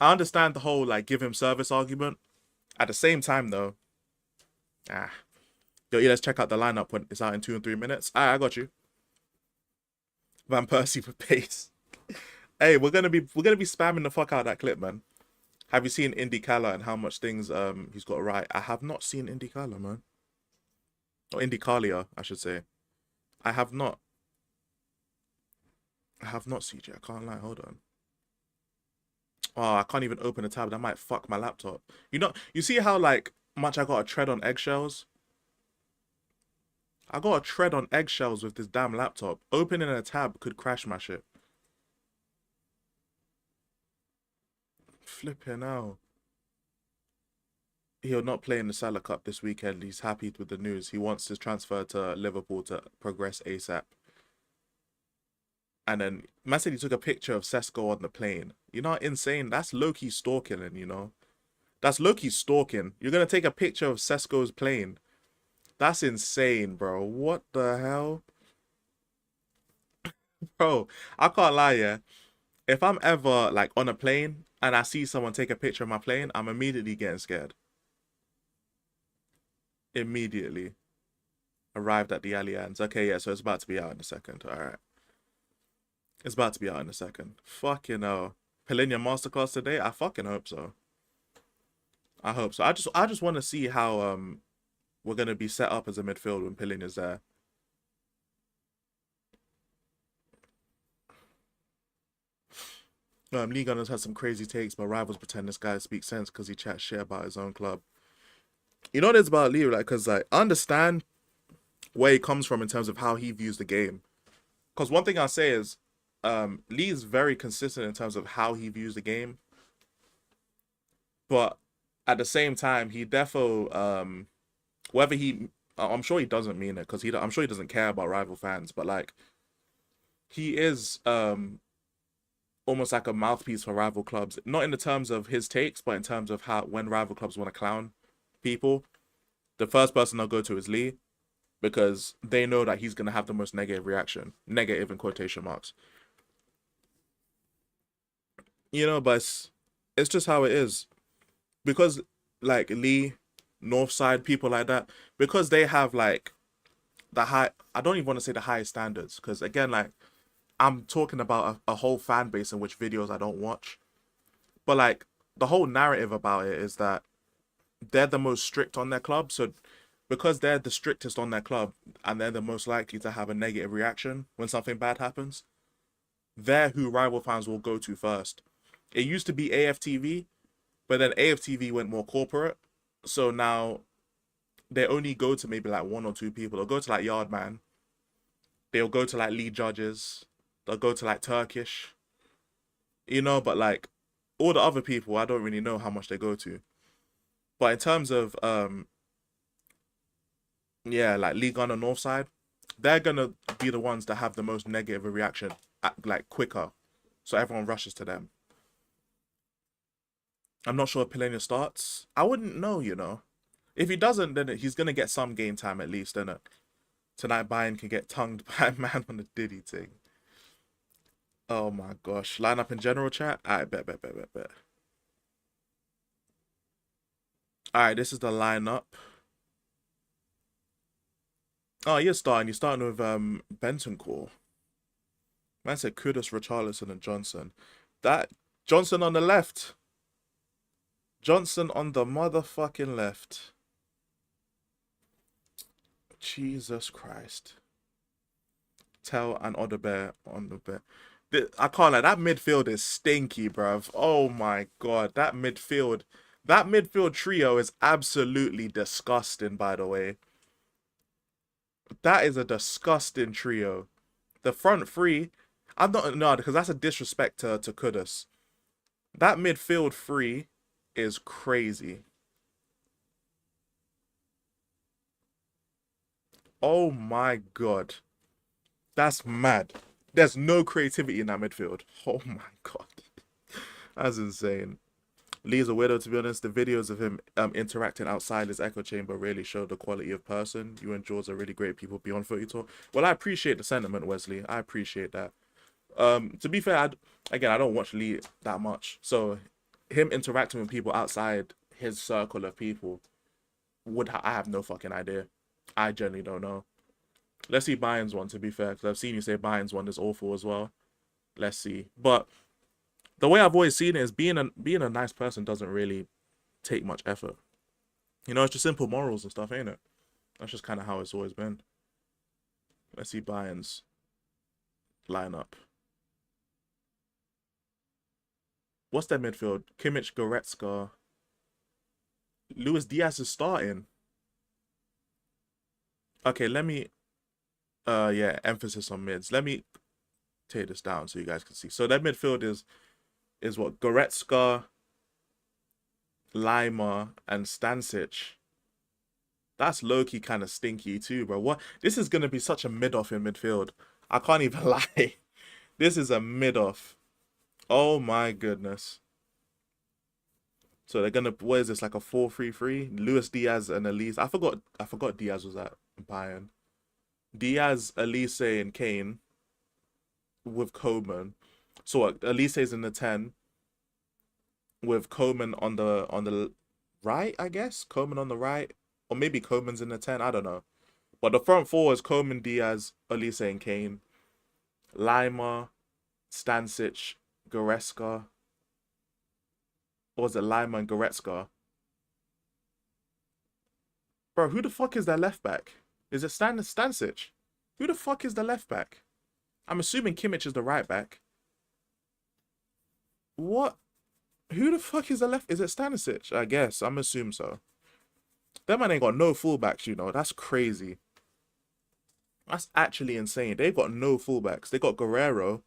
I understand the whole, like, give him service argument. At the same time, though, yo, yeah, let's check out the lineup when it's out in 2 and 3 minutes. Alright, I got you. Van Persie for pace. Hey, we're gonna be spamming the fuck out of that clip, man. Have you seen Indy Kala and how much things he's got right? I have not seen Indy Kala, man. Or Indy Kalia, I should say. I have not. CJ. I can't lie. Hold on. Oh, I can't even open a tab. That might fuck my laptop. You know, you see how, like, much I gotta tread on eggshells? I gotta tread on eggshells with this damn laptop. Opening a tab could crash my shit. Flipping out. He'll not play in the Salah Cup this weekend. He's happy with the news. He wants his transfer to Liverpool to progress ASAP. And then, man said he took a picture of Sesko on the plane. You know how insane? That's low-key stalking, and you know? That's low-key stalking. You're gonna take a picture of Sesko's plane. That's insane, bro. What the hell? Bro, I can't lie, yeah. If I'm ever, like, on a plane and I see someone take a picture of my plane, I'm immediately getting scared. Immediately. Arrived at the Allianz. Okay, yeah, so it's about to be out in a second. Alright. It's about to be out in a second. Fucking hell. Palhinha Masterclass today? I fucking hope so. I hope so. I just want to see how we're going to be set up as a midfield when Palhinha's there. Lee Gunners has some crazy takes, but rivals pretend this guy speaks sense because he chats shit about his own club. You know what it's about Lee, like, because, like, I understand where he comes from in terms of how he views the game. Because one thing I'll say is, Lee is very consistent in terms of how he views the game. But at the same time, he defo, whether I'm sure he doesn't mean it, because I'm sure he doesn't care about rival fans, but like, he is almost like a mouthpiece for rival clubs, not in the terms of his takes, but in terms of how when rival clubs want to clown people, the first person they'll go to is Lee, because they know that he's gonna have the most negative reaction, negative in quotation marks. You know, but it's just how it is. Because like Lee, Northside, people like that, because they have like the high, I don't even want to say the highest standards, because again, like, I'm talking about a whole fan base in which videos I don't watch. But like, the whole narrative about it is that they're the most strict on their club. So because they're the strictest on their club and they're the most likely to have a negative reaction when something bad happens, they're who rival fans will go to first. It used to be AFTV, but then AFTV went more corporate. So now they only go to maybe like 1 or 2 people. They'll go to like Yardman. They'll go to like Lead Judges. They'll go to like Turkish. You know, but like all the other people, I don't really know how much they go to. But in terms of, yeah, like League on the Northside, they're going to be the ones that have the most negative reaction, like quicker. So everyone rushes to them. I'm not sure if Pelenia starts. I wouldn't know, you know. If he doesn't, then he's going to get some game time at least, innit? Tonight, Bayern can get tongued by a man on the Diddy thing. Oh my gosh. Lineup in general, chat? Alright, bet. Alright, this is the lineup. Oh, you're starting. You're starting with Bentancur. Man said Kudus, Richarlison, and Johnson. That Johnson on the left. Johnson on the motherfucking left. Jesus Christ. Tell and Odebear on the bed. I can't lie, that midfield is stinky, bruv. Oh my god, that midfield trio is absolutely disgusting, by the way. That is a disgusting trio. The front three, I'm not, no, because that's a disrespect to Kudus. That midfield three is crazy. Oh my god. That's mad. There's no creativity in that midfield. Oh my god. That's insane. Lee's a weirdo, to be honest. The videos of him interacting outside his echo chamber really show the quality of person. You and Jaws are really great people beyond footy talk. Well, I appreciate the sentiment, Wesley. I appreciate that. To be fair, I don't watch Lee that much. So him interacting with people outside his circle of people, I have no fucking idea. I generally don't know. Let's see Bayern's one, to be fair, because I've seen you say Bayern's one is awful as well. Let's see. But the way I've always seen it is being a nice person doesn't really take much effort. You know, it's just simple morals and stuff, ain't it? That's just kind of how it's always been. Let's see Bayern's lineup. What's their midfield? Kimmich, Goretzka. Luis Diaz is starting. Okay, let me... yeah, emphasis on mids. Let me take this down so you guys can see. So their midfield is what? Goretzka, Lima, and Stanisic. That's low-key kind of stinky too, bro. What? This is going to be such a mid-off in midfield. I can't even lie. This is a mid-off. Oh my goodness. So they're going to... What is this? Like a 4-3-3? Luis Diaz and Elise. I forgot Diaz was at Bayern. Diaz, Elise, and Kane with Coman. So what, Elise's in the 10 with Coman on the right, I guess. Coman on the right, or maybe Coman's in the 10. I don't know. But the front four is Coman, Diaz, Elise, and Kane. Lima, Stanisic, Goretzka. Or was it Lima and Goretzka? Bro, who the fuck is their left back? Is it Stanisic? Who the fuck is the left back? I'm assuming Kimmich is the right back. What? Who the fuck is the left? Is it Stanisic? I guess. I'm assuming so. That man ain't got no fullbacks, you know. That's crazy. That's actually insane. They've got no fullbacks. They got Guerrero,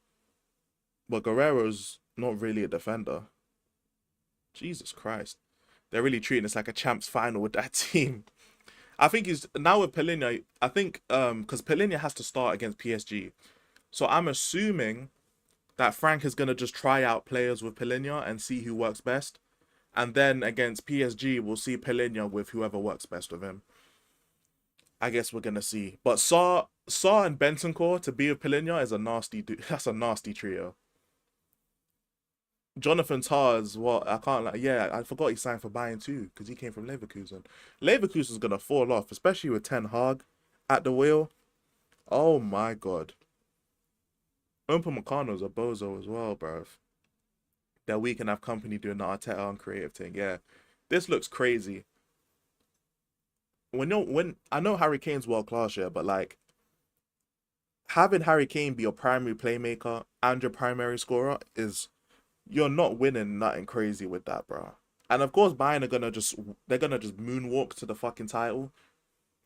but Guerrero's not really a defender. Jesus Christ. They're really treating this like a champs final with that team. I think he's now with Palhinha. I think because Palhinha has to start against PSG, so I'm assuming that Frank is gonna just try out players with Palhinha and see who works best, and then against PSG we'll see Palhinha with whoever works best with him. I guess we're gonna see. But Saw and Bentancur to be with Palhinha is a nasty. That's a nasty trio. Jonathan Tah is what I can't like. Yeah, I forgot he signed for Bayern too because he came from Leverkusen. Leverkusen's gonna fall off, especially with Ten Hag at the wheel. Oh my god. Upamecano's a bozo as well, bruv. That we can have company doing the Arteta and creative thing. Yeah, this looks crazy. When I know Harry Kane's world class, yeah, but like having Harry Kane be your primary playmaker and your primary scorer is. You're not winning nothing crazy with that, bro. And of course, Bayern they're gonna just moonwalk to the fucking title.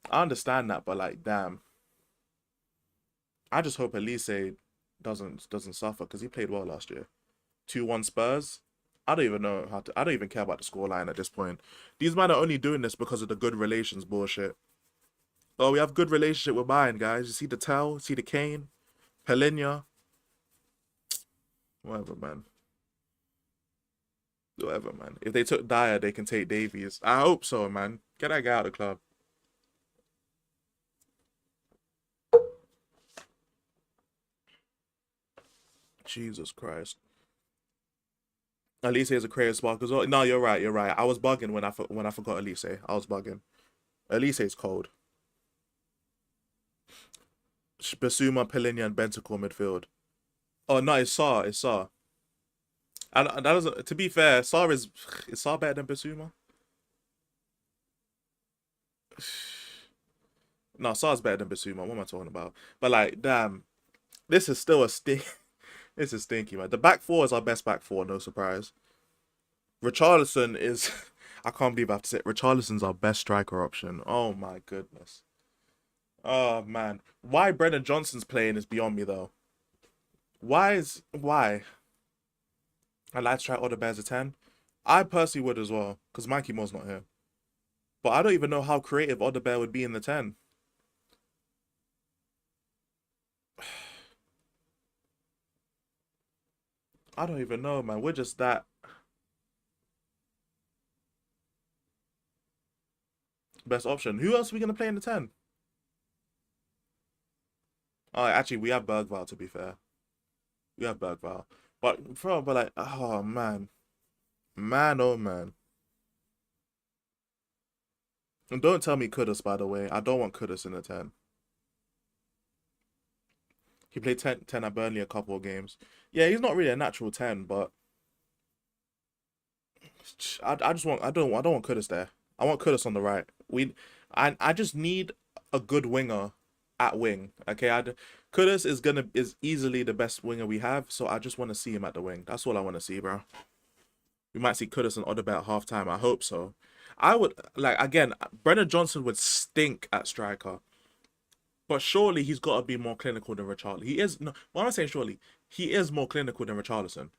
I understand that, but like, damn. I just hope Elise doesn't suffer because he played well last year. 2-1 Spurs. I don't even know I don't even care about the scoreline at this point. These men are only doing this because of the good relations bullshit. Oh, we have good relationship with Bayern, guys. You see the Tell, see the Kane, Palhinha. Whatever, man. Whatever, man. If they took Dyer, they can take Davies. I hope so, man. Get that guy out of the club. Jesus Christ. Elise is a creative spark as well. No, you're right. You're right. I was bugging when I forgot Elise. I was bugging. Elise is cold. Basuma, Palhinha, and Bentancur midfield. Oh no, it's Saw. It's Saw. And that doesn't. To be fair, is Saw better than Basuma? No, Saw's better than Basuma. What am I talking about? But like, damn, this is still a stink. This is stinky, man. The back four is our best back four, no surprise. Richarlison is. I can't believe I have to say it. Richarlison's our best striker option. Oh my goodness. Oh man, why Brennan Johnson's playing is beyond me though. Why? I'd like to try Odebear's a 10. I personally would as well, because Mikey Moore's not here. But I don't even know how creative Odebear would be in the 10. I don't even know, man. We're just that. Best option. Who else are we going to play in the 10? Oh, actually, we have Bergvall, to be fair. We have Bergvall. But like, oh man. Man, oh man. And don't tell me Kudus, by the way. I don't want Kudus in the 10. He played 10 at Burnley a couple of games. Yeah, he's not really a natural 10, but I don't want Kudus there. I want Kudus on the right. I just need a good winger at wing. Okay, Kudus is easily the best winger we have, so I just want to see him at the wing. That's all I want to see, bro. We might see Kudus and Odebear at halftime. I hope so. I would like again. Brennan Johnson would stink at striker, but surely he's got to be more clinical than Richarlison. He is. No, why am I saying surely? He is more clinical than Richarlison.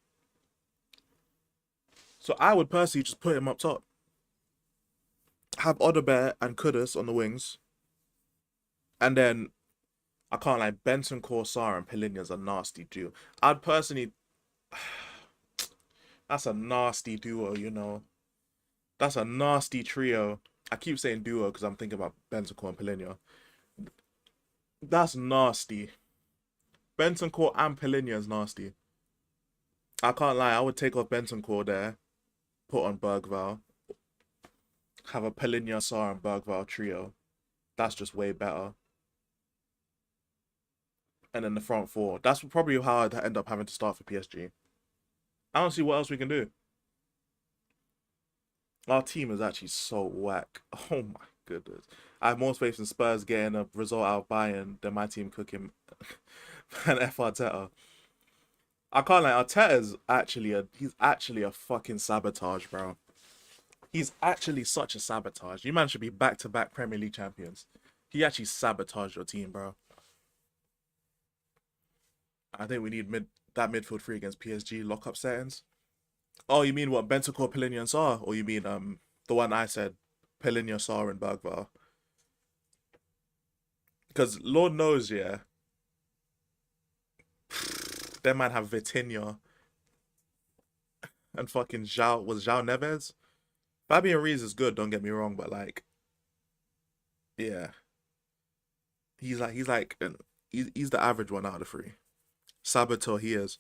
So I would personally just put him up top. Have Odebear and Kudus on the wings. And then, I can't like Bentancur, Sarr, and Palhinha's a nasty duo. I'd personally... That's a nasty duo, you know. That's a nasty trio. I keep saying duo because I'm thinking about Bentancur and Palhinha. That's nasty. Bentancur and Palhinha is nasty. I can't lie, I would take off Bentancur there. Put on Bergvall. Have a Palhinha, Sarr, and Bergvall trio. That's just way better. And then the front four. That's probably how I'd end up having to start for PSG. I don't see what else we can do. Our team is actually so whack. Oh my goodness. I have more faith in Spurs getting a result out of Bayern than my team cooking and F. Arteta. I can't lie, Arteta's he's actually a fucking sabotage, bro. He's actually such a sabotage. You man should be back-to-back Premier League champions. He actually sabotaged your team, bro. I think we need that midfield three against PSG lockup settings. Oh, you mean what, Bentancur, Palhinha, and Sarr? Or you mean the one I said, Palhinha, Sarr, and Bergvall? Because Lord knows, yeah, they might have Vitinha and fucking João Neves. Fabian Ruiz is good, don't get me wrong, but like, yeah, he's the average one out of the three. Sabato, he is.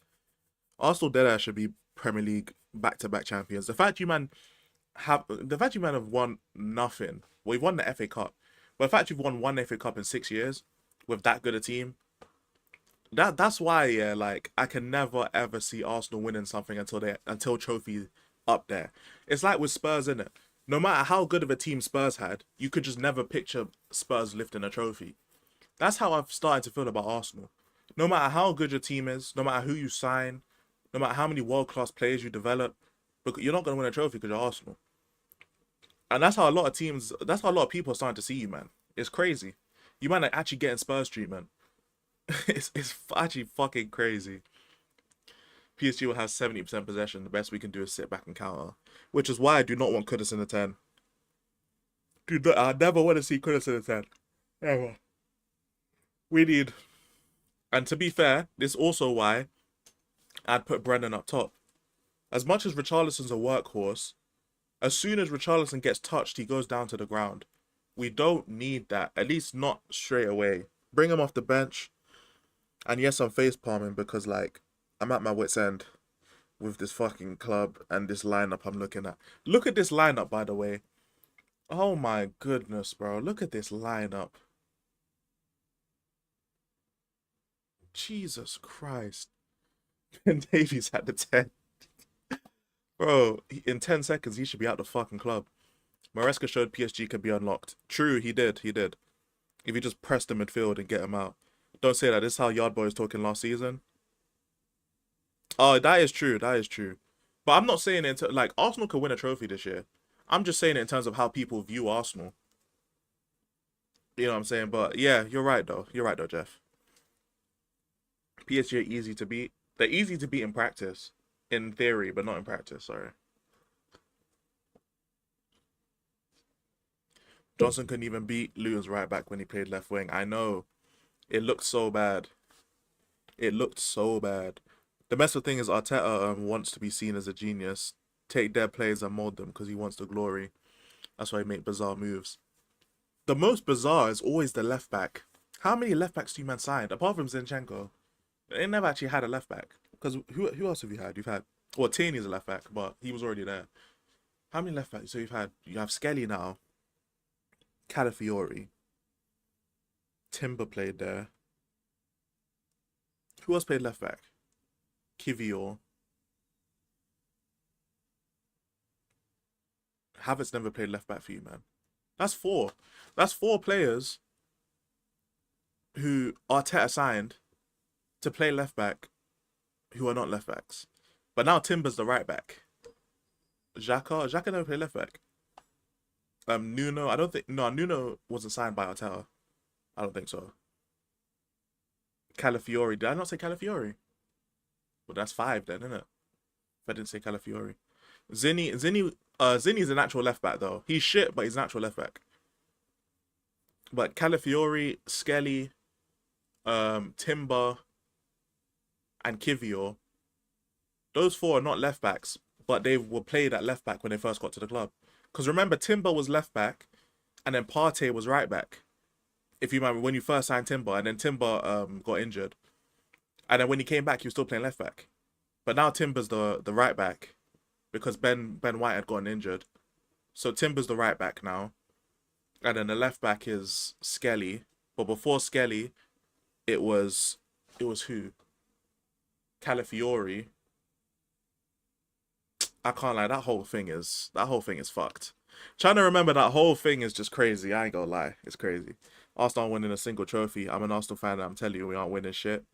Arsenal deadass should be Premier League back-to-back champions. The fact you man have won nothing. Well, you've won the FA Cup, but the fact you've won one FA Cup in 6 years with that good a team, that's why, yeah, like, I can never ever see Arsenal winning something until trophy up there. It's like with Spurs, innit? No matter how good of a team Spurs had, you could just never picture Spurs lifting a trophy. That's how I've started to feel about Arsenal. No matter how good your team is, no matter who you sign, no matter how many world-class players you develop, you're not going to win a trophy because you're Arsenal. And that's how a lot of people are starting to see you, man. It's crazy. You might actually getting Spurs treatment. it's actually fucking crazy. PSG will have 70% possession. The best we can do is sit back and counter. Which is why I do not want Kudus in the 10. Dude, I never want to see Kudus in the 10. Ever. We need... And to be fair, this is also why I'd put Brendan up top. As much as Richarlison's a workhorse, as soon as Richarlison gets touched, he goes down to the ground. We don't need that. At least not straight away. Bring him off the bench. And yes, I'm face palming because, like, I'm at my wit's end with this fucking club and this lineup I'm looking at. Look at this lineup, by the way. Oh my goodness, bro. Look at this lineup. Jesus Christ. And Davies at the 10. Bro, in 10 seconds, he should be out the fucking club. Maresca showed PSG could be unlocked. True, he did. If you just press the midfield and get him out. Don't say that. This is how Yardboy was talking last season. Oh, that is true. But I'm not saying it like Arsenal could win a trophy this year. I'm just saying it in terms of how people view Arsenal. You know what I'm saying? But yeah, you're right though, Jeff. PSG are easy to beat. They're easy to beat in practice. In theory, but not in practice, sorry. Johnson couldn't even beat Luton's right back when he played left wing. I know. It looked so bad. The best thing is Arteta wants to be seen as a genius. Take their players and mold them because he wants the glory. That's why he make bizarre moves. The most bizarre is always the left back. How many left backs do you man signed? Apart from Zinchenko, they never actually had a left back. Because who else have you had? You've had, well, Tierney's a left back, but he was already there. How many left backs? So you have Skelly now. Calafiori. Timber played there. Who else played left back? Kivior. Havertz never played left back for you, man. That's 4. That's 4 players who Arteta signed to play left back who are not left backs. But now Timber's the right back. Xhaka never played left back. Nuno, I don't think... No, Nuno wasn't signed by Arteta. I don't think so. Calafiori. Did I not say Calafiori? Well, that's 5 then, isn't it? If I didn't say Calafiori. Zinni's an actual left back, though. He's shit, but he's an actual left back. But Calafiori, Skelly, Timber, and Kivior, those 4 are not left backs, but they were played at left back when they first got to the club. Because remember, Timber was left back, and then Partey was right back. If you remember, when you first signed Timber, and then Timber got injured. And then when he came back, he was still playing left back. But now Timber's the right back, because Ben White had gotten injured. So Timber's the right back now. And then the left back is Skelly. But before Skelly, it was who? Calafiori. I can't lie, that whole thing is fucked. Trying to remember that whole thing is just crazy. I ain't gonna lie, it's crazy. Arsenal aren't winning a single trophy. I'm an Arsenal fan and I'm telling you, we aren't winning shit.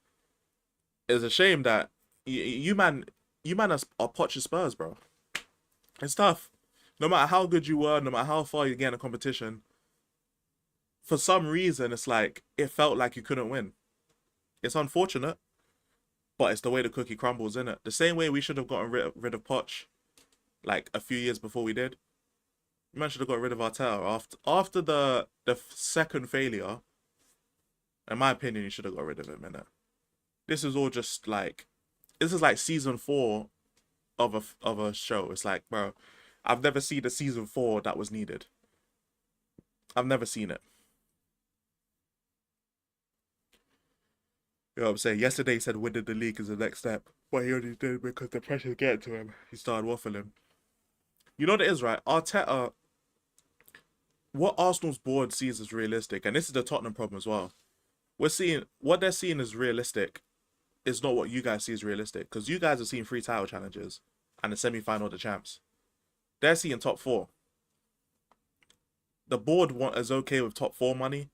It's a shame that you man are Poch's Spurs, bro. It's tough. No matter how good you were, no matter how far you get in a competition, for some reason, it's like, it felt like you couldn't win. It's unfortunate, But it's the way the cookie crumbles, isn't it? The same way we should have gotten rid of Poch like a few years before we did. Man should have got rid of Arteta after the second failure. In my opinion, you should have got rid of him, innit? This is all just like, this is like season 4 of a show. It's like, bro, I've never seen a season 4 that was needed. I've never seen it. You know what I'm saying? Yesterday he said winning the league is the next step, but he only did because the pressure's getting to him. He started waffling. You know what it is, right? Arteta, what Arsenal's board sees as realistic, and this is the Tottenham problem as well. We're seeing what they're seeing as realistic is not what you guys see as realistic, because you guys are seeing 3 title challenges and the semi-final of the champs. They're seeing top 4. The board is okay with top 4 money.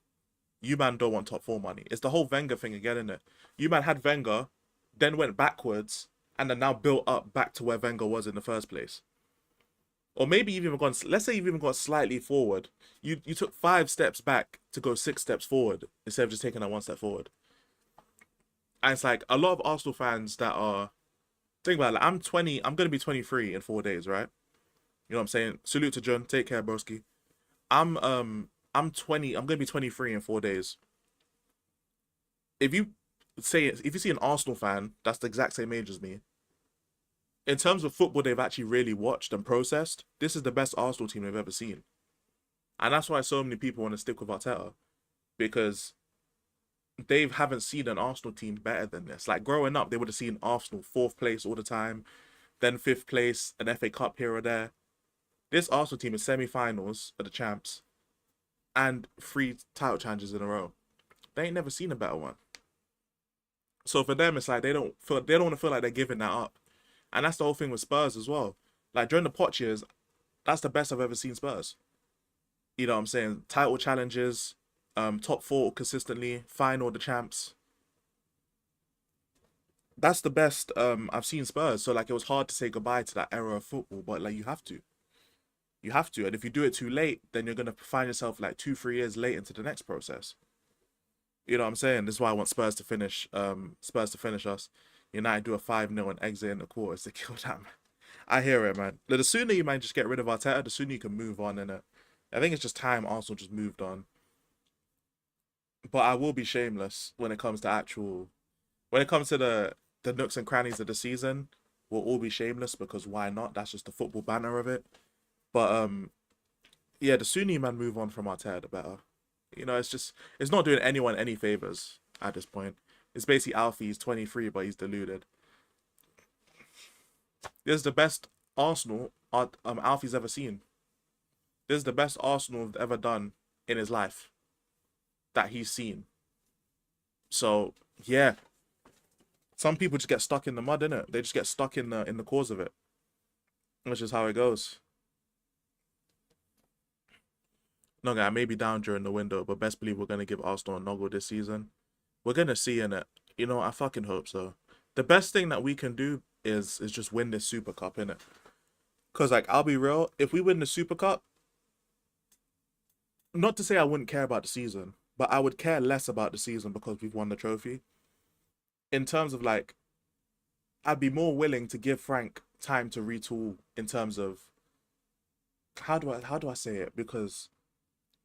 You man don't want top 4 money. It's the whole Wenger thing again, isn't it? You man had Wenger, then went backwards, and then now built up back to where Wenger was in the first place. Or maybe you've even gone, let's say you've even gone slightly forward. You took 5 steps back to go 6 steps forward instead of just taking that 1 step forward. And it's like a lot of Arsenal fans that are, think about it, like I'm 20, I'm going to be 23 in 4 days, right? You know what I'm saying? Salute to John. Take care, broski. I'm 20, I'm going to be 23 in 4 days. If you see an Arsenal fan that's the exact same age as me, in terms of football they've actually really watched and processed, this is the best Arsenal team they've ever seen. And that's why so many people want to stick with Arteta, because they haven't seen an Arsenal team better than this. Like growing up, they would have seen Arsenal 4th place all the time, then 5th place, an FA Cup here or there. This Arsenal team is semi-finals of the champs and 3 title challenges in a row. They ain't never seen a better one. So for them, it's like they don't want to feel like they're giving that up. And that's the whole thing with Spurs as well. Like during the Poch years, that's the best I've ever seen Spurs. You know what I'm saying? Title challenges, top 4 consistently, final of the champs. That's the best I've seen Spurs. So like it was hard to say goodbye to that era of football, but like you have to. You have to. And if you do it too late, then you're going to find yourself like 2-3 years late into the next process. You know what I'm saying? This is why I want Spurs to finish us. United do a 5-0 and exit in the quarters to kill that, man. I hear it, man. The sooner you might just get rid of Arteta, the sooner you can move on, innit? I think it's just time Arsenal just moved on. But I will be shameless when it comes to the nooks and crannies of the season. We'll all be shameless because why not? That's just the football banner of it. But yeah, the sooner you man move on from Arteta, the better. You know, it's not doing anyone any favors at this point. It's basically Alfie. He's 23, but he's deluded. This is the best Arsenal Alfie's ever seen. This is the best Arsenal ever done in his life that he's seen. So yeah, some people just get stuck in the mud, innit? They just get stuck in the cause of it, which is how it goes. No, guy, I may be down during the window, but best believe we're gonna give Arsenal a noggle this season. We're gonna see in it. You know, I fucking hope so. The best thing that we can do is just win this Super Cup, innit? Cause like I'll be real, if we win the Super Cup, not to say I wouldn't care about the season, but I would care less about the season because we've won the trophy. In terms of like, I'd be more willing to give Frank time to retool in terms of how do I say it? Because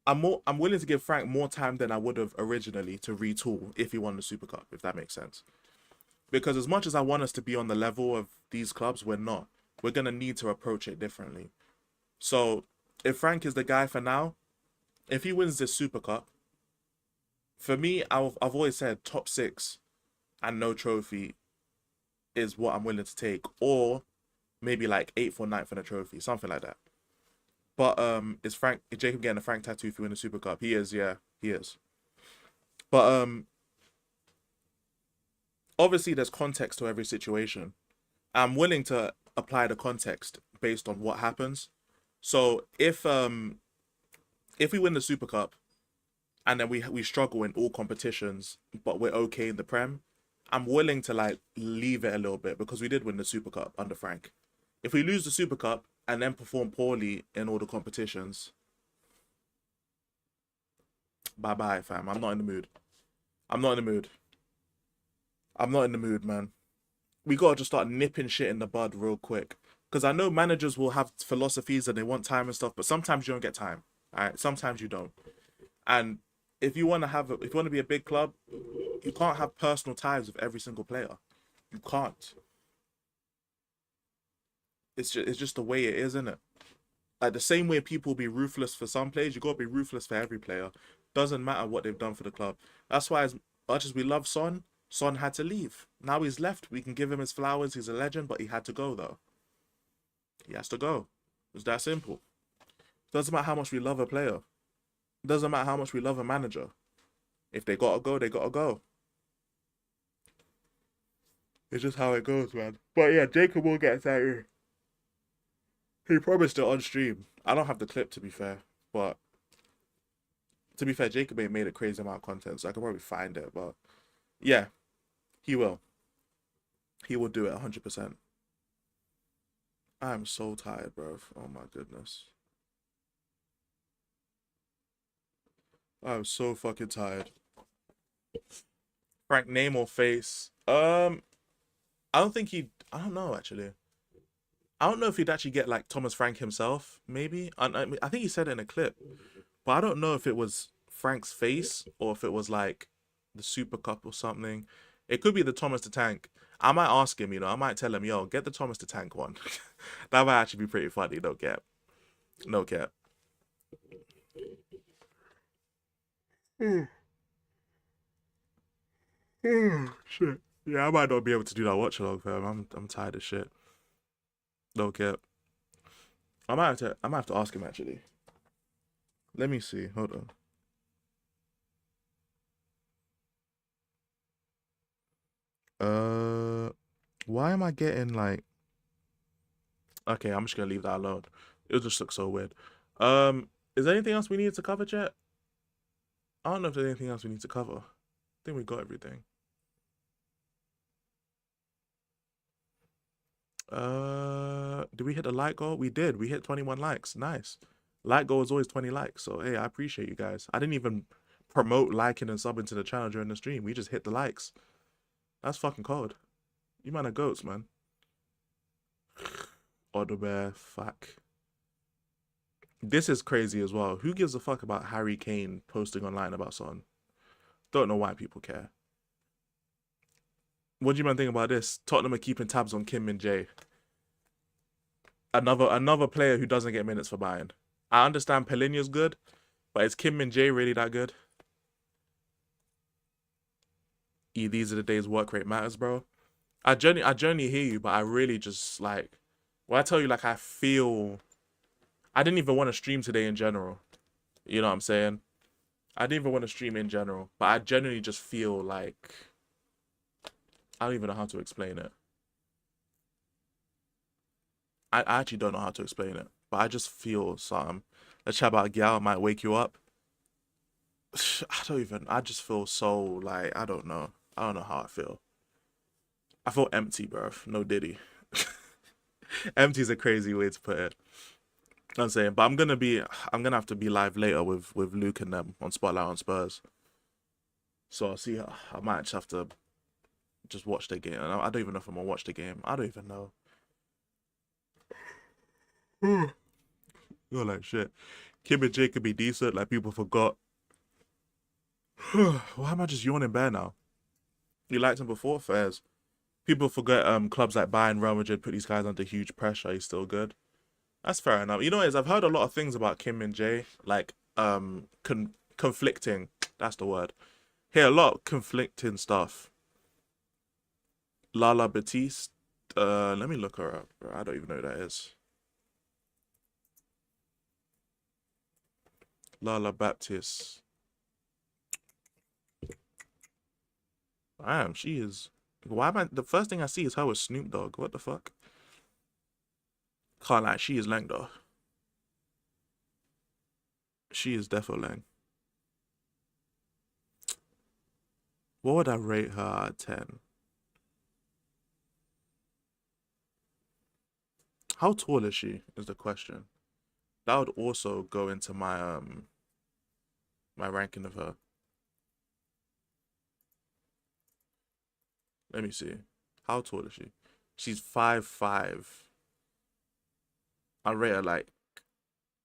I'm willing to give Frank more time than I would have originally to retool if he won the Super Cup, if that makes sense. Because as much as I want us to be on the level of these clubs, we're not. We're going to need to approach it differently. So if Frank is the guy for now, if he wins this Super Cup, for me, I've always said top 6 and no trophy is what I'm willing to take. Or maybe like 8th or 9th in a trophy, something like that. But is Jacob getting a Frank tattoo if you win the Super Cup? He is, yeah, he is. But obviously there's context to every situation. I'm willing to apply the context based on what happens. So if we win the Super Cup and then we struggle in all competitions, but we're okay in the Prem, I'm willing to like leave it a little bit because we did win the Super Cup under Frank. If we lose the Super Cup and then perform poorly in all the competitions, bye-bye, fam. I'm not in the mood. I'm not in the mood, man. we gotta just start nipping shit in the bud real quick. Because I know managers will have philosophies and they want time and stuff, but sometimes you don't get time. All right, sometimes you don't. And if you want to be a big club, you can't have personal ties with every single player. You can't. It's just the way it is, isn't it? Like the same way people be ruthless for some players, you gotta be ruthless for every player. Doesn't matter what they've done for the club. That's why as much as we love Son had to leave. Now he's left. We can give him his flowers. He's a legend, but he had to go though. He has to go. It's that simple. Doesn't matter how much we love a player. Doesn't matter how much we love a manager. If they gotta go, they gotta go. It's just how it goes, man. But yeah, Jacob will get that in. He promised it on stream. I don't have the clip, to be fair. But to be fair, Jacob ain't made a crazy amount of content, so I can probably find it. But yeah, he will. He will do it 100%. I'm so tired, bro. Oh my goodness. I'm so fucking tired. Frank, name or face? I don't know actually. I don't know if he'd actually get like Thomas Frank himself, maybe. I think he said it in a clip. But I don't know if it was Frank's face or if it was like the Super Cup or something. It could be the Thomas the Tank. I might ask him, I might tell him, yo, get the Thomas the Tank one. That might actually be pretty funny, no cap. No cap. Shit. Yeah, I might not be able to do that watch along, fam. I'm tired of shit. No cap. I might have to ask him actually. Let me see. Hold on. Why am I getting like? Okay, I'm just gonna leave that alone. It just looks so weird. Is there anything else we need to cover, chat? I don't know if there's anything else we need to cover. I think we got everything. Did we hit the like goal? We did. We hit 21 likes. Nice. Like goal is always 20 likes. So hey, I appreciate you guys. I didn't even promote liking and subbing to the channel during the stream. We just hit the likes. That's fucking cold. You man are goats, man. Odobear, fuck. This is crazy as well. Who gives a fuck about Harry Kane posting online about Son? Don't know why people care. What do you man think about this? Tottenham are keeping tabs on Kim Min-jae. Another player who doesn't get minutes for Bayern. I understand Pelinha's good, but is Kim Min-jae really that good? These are the days work rate matters, bro. I genuinely hear you, but I really just like when I tell you like I feel I didn't even want to stream today in general. You know what I'm saying? I didn't even want to stream in general, but I genuinely just feel like I don't even know how to explain it. I actually don't know how to explain it, but I just feel something. Let's chat about Gyal might wake you up. I just feel so like, I don't know. I don't know how I feel. I feel empty, bro. No Diddy. Empty's a crazy way to put it. I'm saying, but I'm gonna have to be live later with Luke and them on Spotlight on Spurs. So I'll see. I might just have to just watch the game. I don't even know if I'm gonna watch the game. I don't even know. You're like shit. Kim Min-jae could be decent. Like people forgot. Why am I just yawning bare now? You liked him before, Fairs. People forget clubs like Bayern, Real Madrid put these guys under huge pressure. He's still good. That's fair enough. You know what it is? I've heard a lot of things about Kim Min-jae, like conflicting. That's the word. Hear a lot of conflicting stuff. Lala Batiste. Let me look her up, bro. I don't even know who that is. Lala Baptiste. Damn, she is. Why am I? The first thing I see is her with Snoop Dogg. What the fuck? Can't lie, she is lang though. She is defo lang. What would I rate her out of 10? How tall is she? Is the question. That would also go into my my ranking of her. Let me see. How tall is she? She's 5'5". I rate her like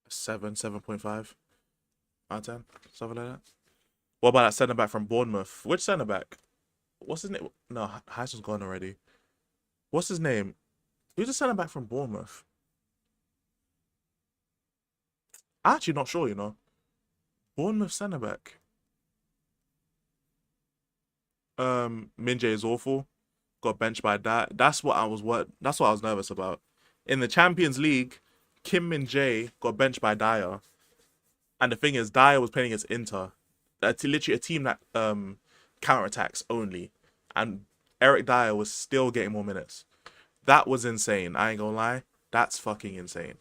7.5 out of 10, something like that. What about that centre back from Bournemouth? Which centre back? What's his name? No, Heisman's gone already. What's his name? Who's the centre back from Bournemouth? I'm actually not sure, you know. Bournemouth centre back. Min Jae is awful. Got benched by that. That's what I was nervous about. In the Champions League, Kim Min Jae got benched by Dyer. And the thing is, Dyer was playing against Inter. Literally a team that counterattacks only. And Eric Dyer was still getting more minutes. That was insane. I ain't gonna lie. That's fucking insane.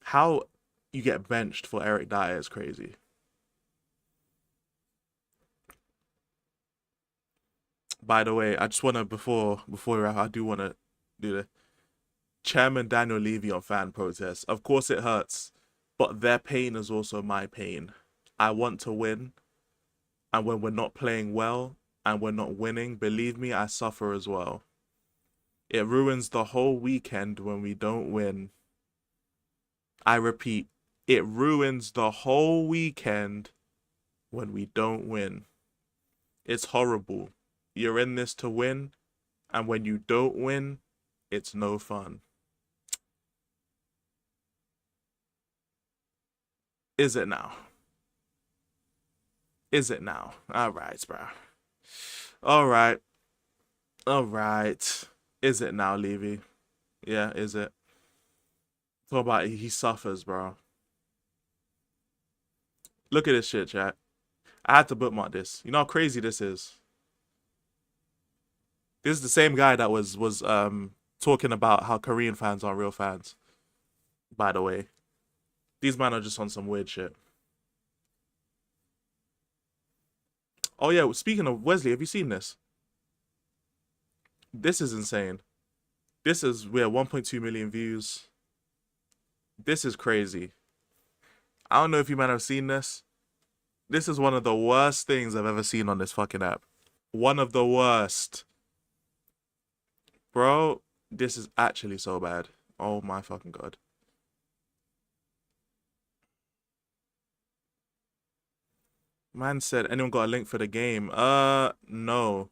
How you get benched for Eric Dyer is crazy. By the way, I just want to, before we wrap, I do want to do the Chairman Daniel Levy on fan protests. Of course it hurts, but their pain is also my pain. I want to win, and when we're not playing well and we're not winning, believe me, I suffer as well. It ruins the whole weekend when we don't win. I repeat, it ruins the whole weekend when we don't win. It's horrible. You're in this to win, and when you don't win, it's no fun. Is it now? Is it now? All right, bro. All right. All right. Is it now, Levy? Yeah, is it? Talk about he suffers, bro. Look at this shit, chat. I had to bookmark this. You know how crazy this is? This is the same guy that was talking about how Korean fans aren't real fans. By the way. These men are just on some weird shit. Oh yeah, speaking of Wesley, have you seen this? This is insane. This is, we're 1.2 million views. This is crazy. I don't know if you might have seen this. This is one of the worst things I've ever seen on this fucking app. One of the worst. Bro, this is actually so bad. Oh my fucking god. Man said, anyone got a link for the game? No.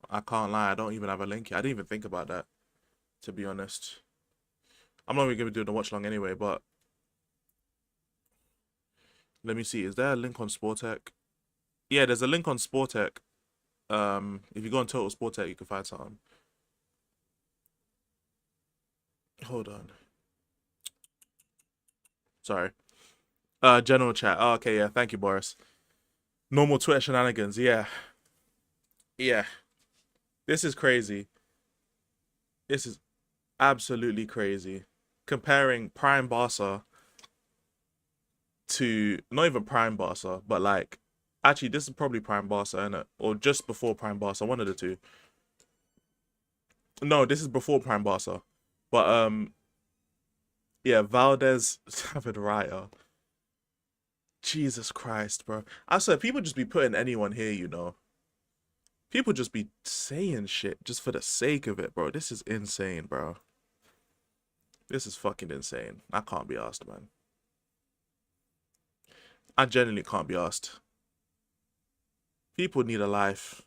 I can't lie. I don't even have a link. I didn't even think about that, to be honest. I'm not even going to be doing the watch long anyway, but let me see. Is there a link on Sportec? Yeah, there's a link on Sportec. If you go on Total Sportec, you can find something. Hold on. Sorry. General chat. Oh, okay, yeah. Thank you, Boris. Normal Twitter shenanigans. Yeah. Yeah. This is crazy. This is absolutely crazy. Comparing Prime Barca to, not even Prime Barca, but like, actually, this is probably Prime Barca, innit? Or just before Prime Barca, one of the two. No, this is before Prime Barca. But, yeah, Valdez, David Raya. Jesus Christ, bro. I said, people just be putting anyone here, you know. People just be saying shit just for the sake of it, bro. This is insane, bro. This is fucking insane. I can't be asked, man. I genuinely can't be asked. People need a life.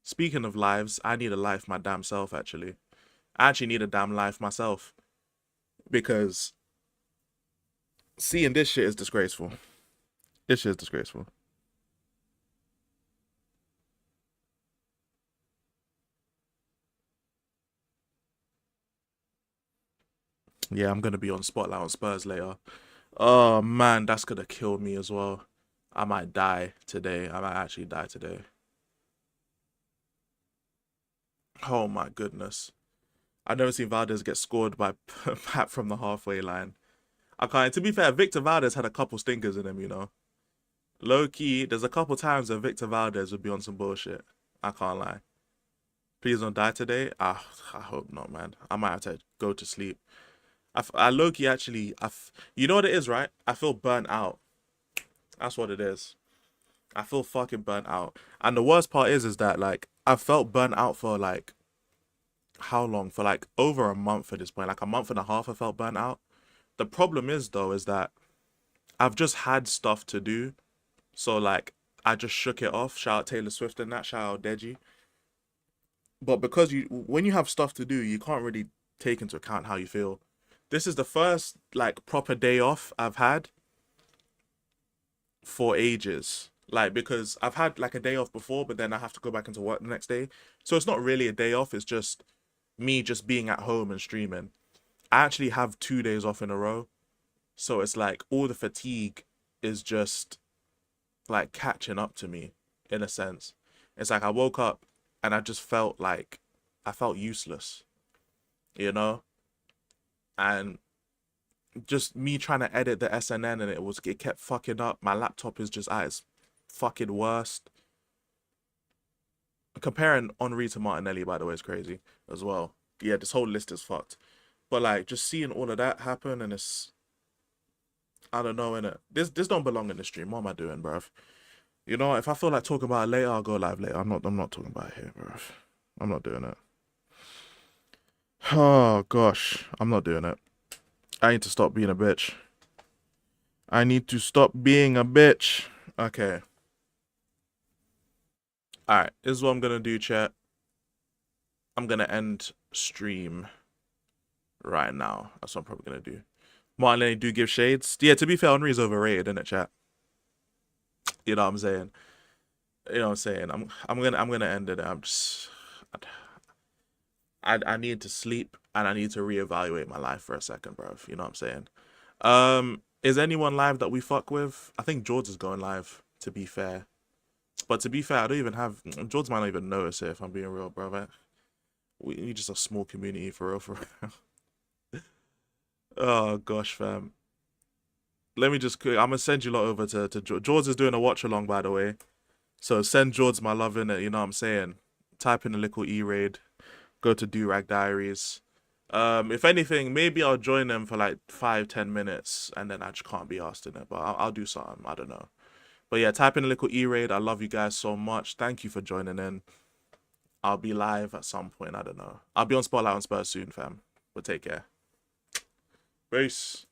Speaking of lives, I need a life my damn self, actually. I actually need a damn life myself. Because seeing this shit is disgraceful. This shit is disgraceful. Yeah, I'm going to be on Spotlight on Spurs later. Oh, man, that's going to kill me as well. I might die today. I might actually die today. Oh, my goodness. I've never seen Valdez get scored by Pat from the halfway line. I can't. To be fair, Victor Valdez had a couple stinkers in him, you know. Low-key, there's a couple times that Victor Valdez would be on some bullshit. I can't lie. Please don't die today. I hope not, man. I might have to go to sleep. I low-key actually, you know what it is, right? I feel burnt out. That's what it is. I feel fucking burnt out. And the worst part is that like I felt burnt out for like how long? For like over a month at this point. Like a month and a half I felt burnt out. The problem is though is that I've just had stuff to do. So like I just shook it off. Shout out Taylor Swift and that, shout out Deji. But because when you have stuff to do, you can't really take into account how you feel. This is the first like proper day off I've had for ages. Like, because I've had like a day off before, but then I have to go back into work the next day. So it's not really a day off, it's just me just being at home and streaming. I actually have 2 days off in a row. So it's like all the fatigue is just like catching up to me in a sense. It's like I woke up and I just felt like I felt useless, you know? And just me trying to edit the SNN and it kept fucking up. My laptop is just at its fucking worst. Comparing Henri to Martinelli, by the way, is crazy as well. Yeah, this whole list is fucked. But like just seeing all of that happen and it's, I don't know, innit? This don't belong in the stream. What am I doing, bruv? You know, if I feel like talking about it later, I'll go live later. I'm not talking about it here, bruv. I'm not doing it. Oh gosh, I'm not doing it. I need to stop being a bitch. I need to stop being a bitch. Okay. Alright, this is what I'm gonna do, chat. I'm gonna end stream right now. That's what I'm probably gonna do. Martinelli do give shades. Yeah, to be fair, Henri's overrated, isn't it, chat? You know what I'm saying? You know what I'm saying? I'm gonna end it. I need to sleep and I need to reevaluate my life for a second, bro. You know what I'm saying? Is anyone live that we fuck with? I think George is going live, to be fair. But to be fair, I don't even have George might not even notice it if I'm being real, bro. We just a small community for real. Oh gosh, fam. Let me just I'm gonna send you lot over to George. George is doing a watch along, by the way. So send George my love in it, you know what I'm saying? Type in a little E-raid. Go to Durag Diaries. If anything, maybe I'll join them for like 5-10 minutes and then I just can't be asked in it. But I'll do something. I don't know. But yeah, type in a little E-raid. I love you guys so much. Thank you for joining in. I'll be live at some point. I don't know. I'll be on Spotlight on Spurs soon, fam. But take care. Peace.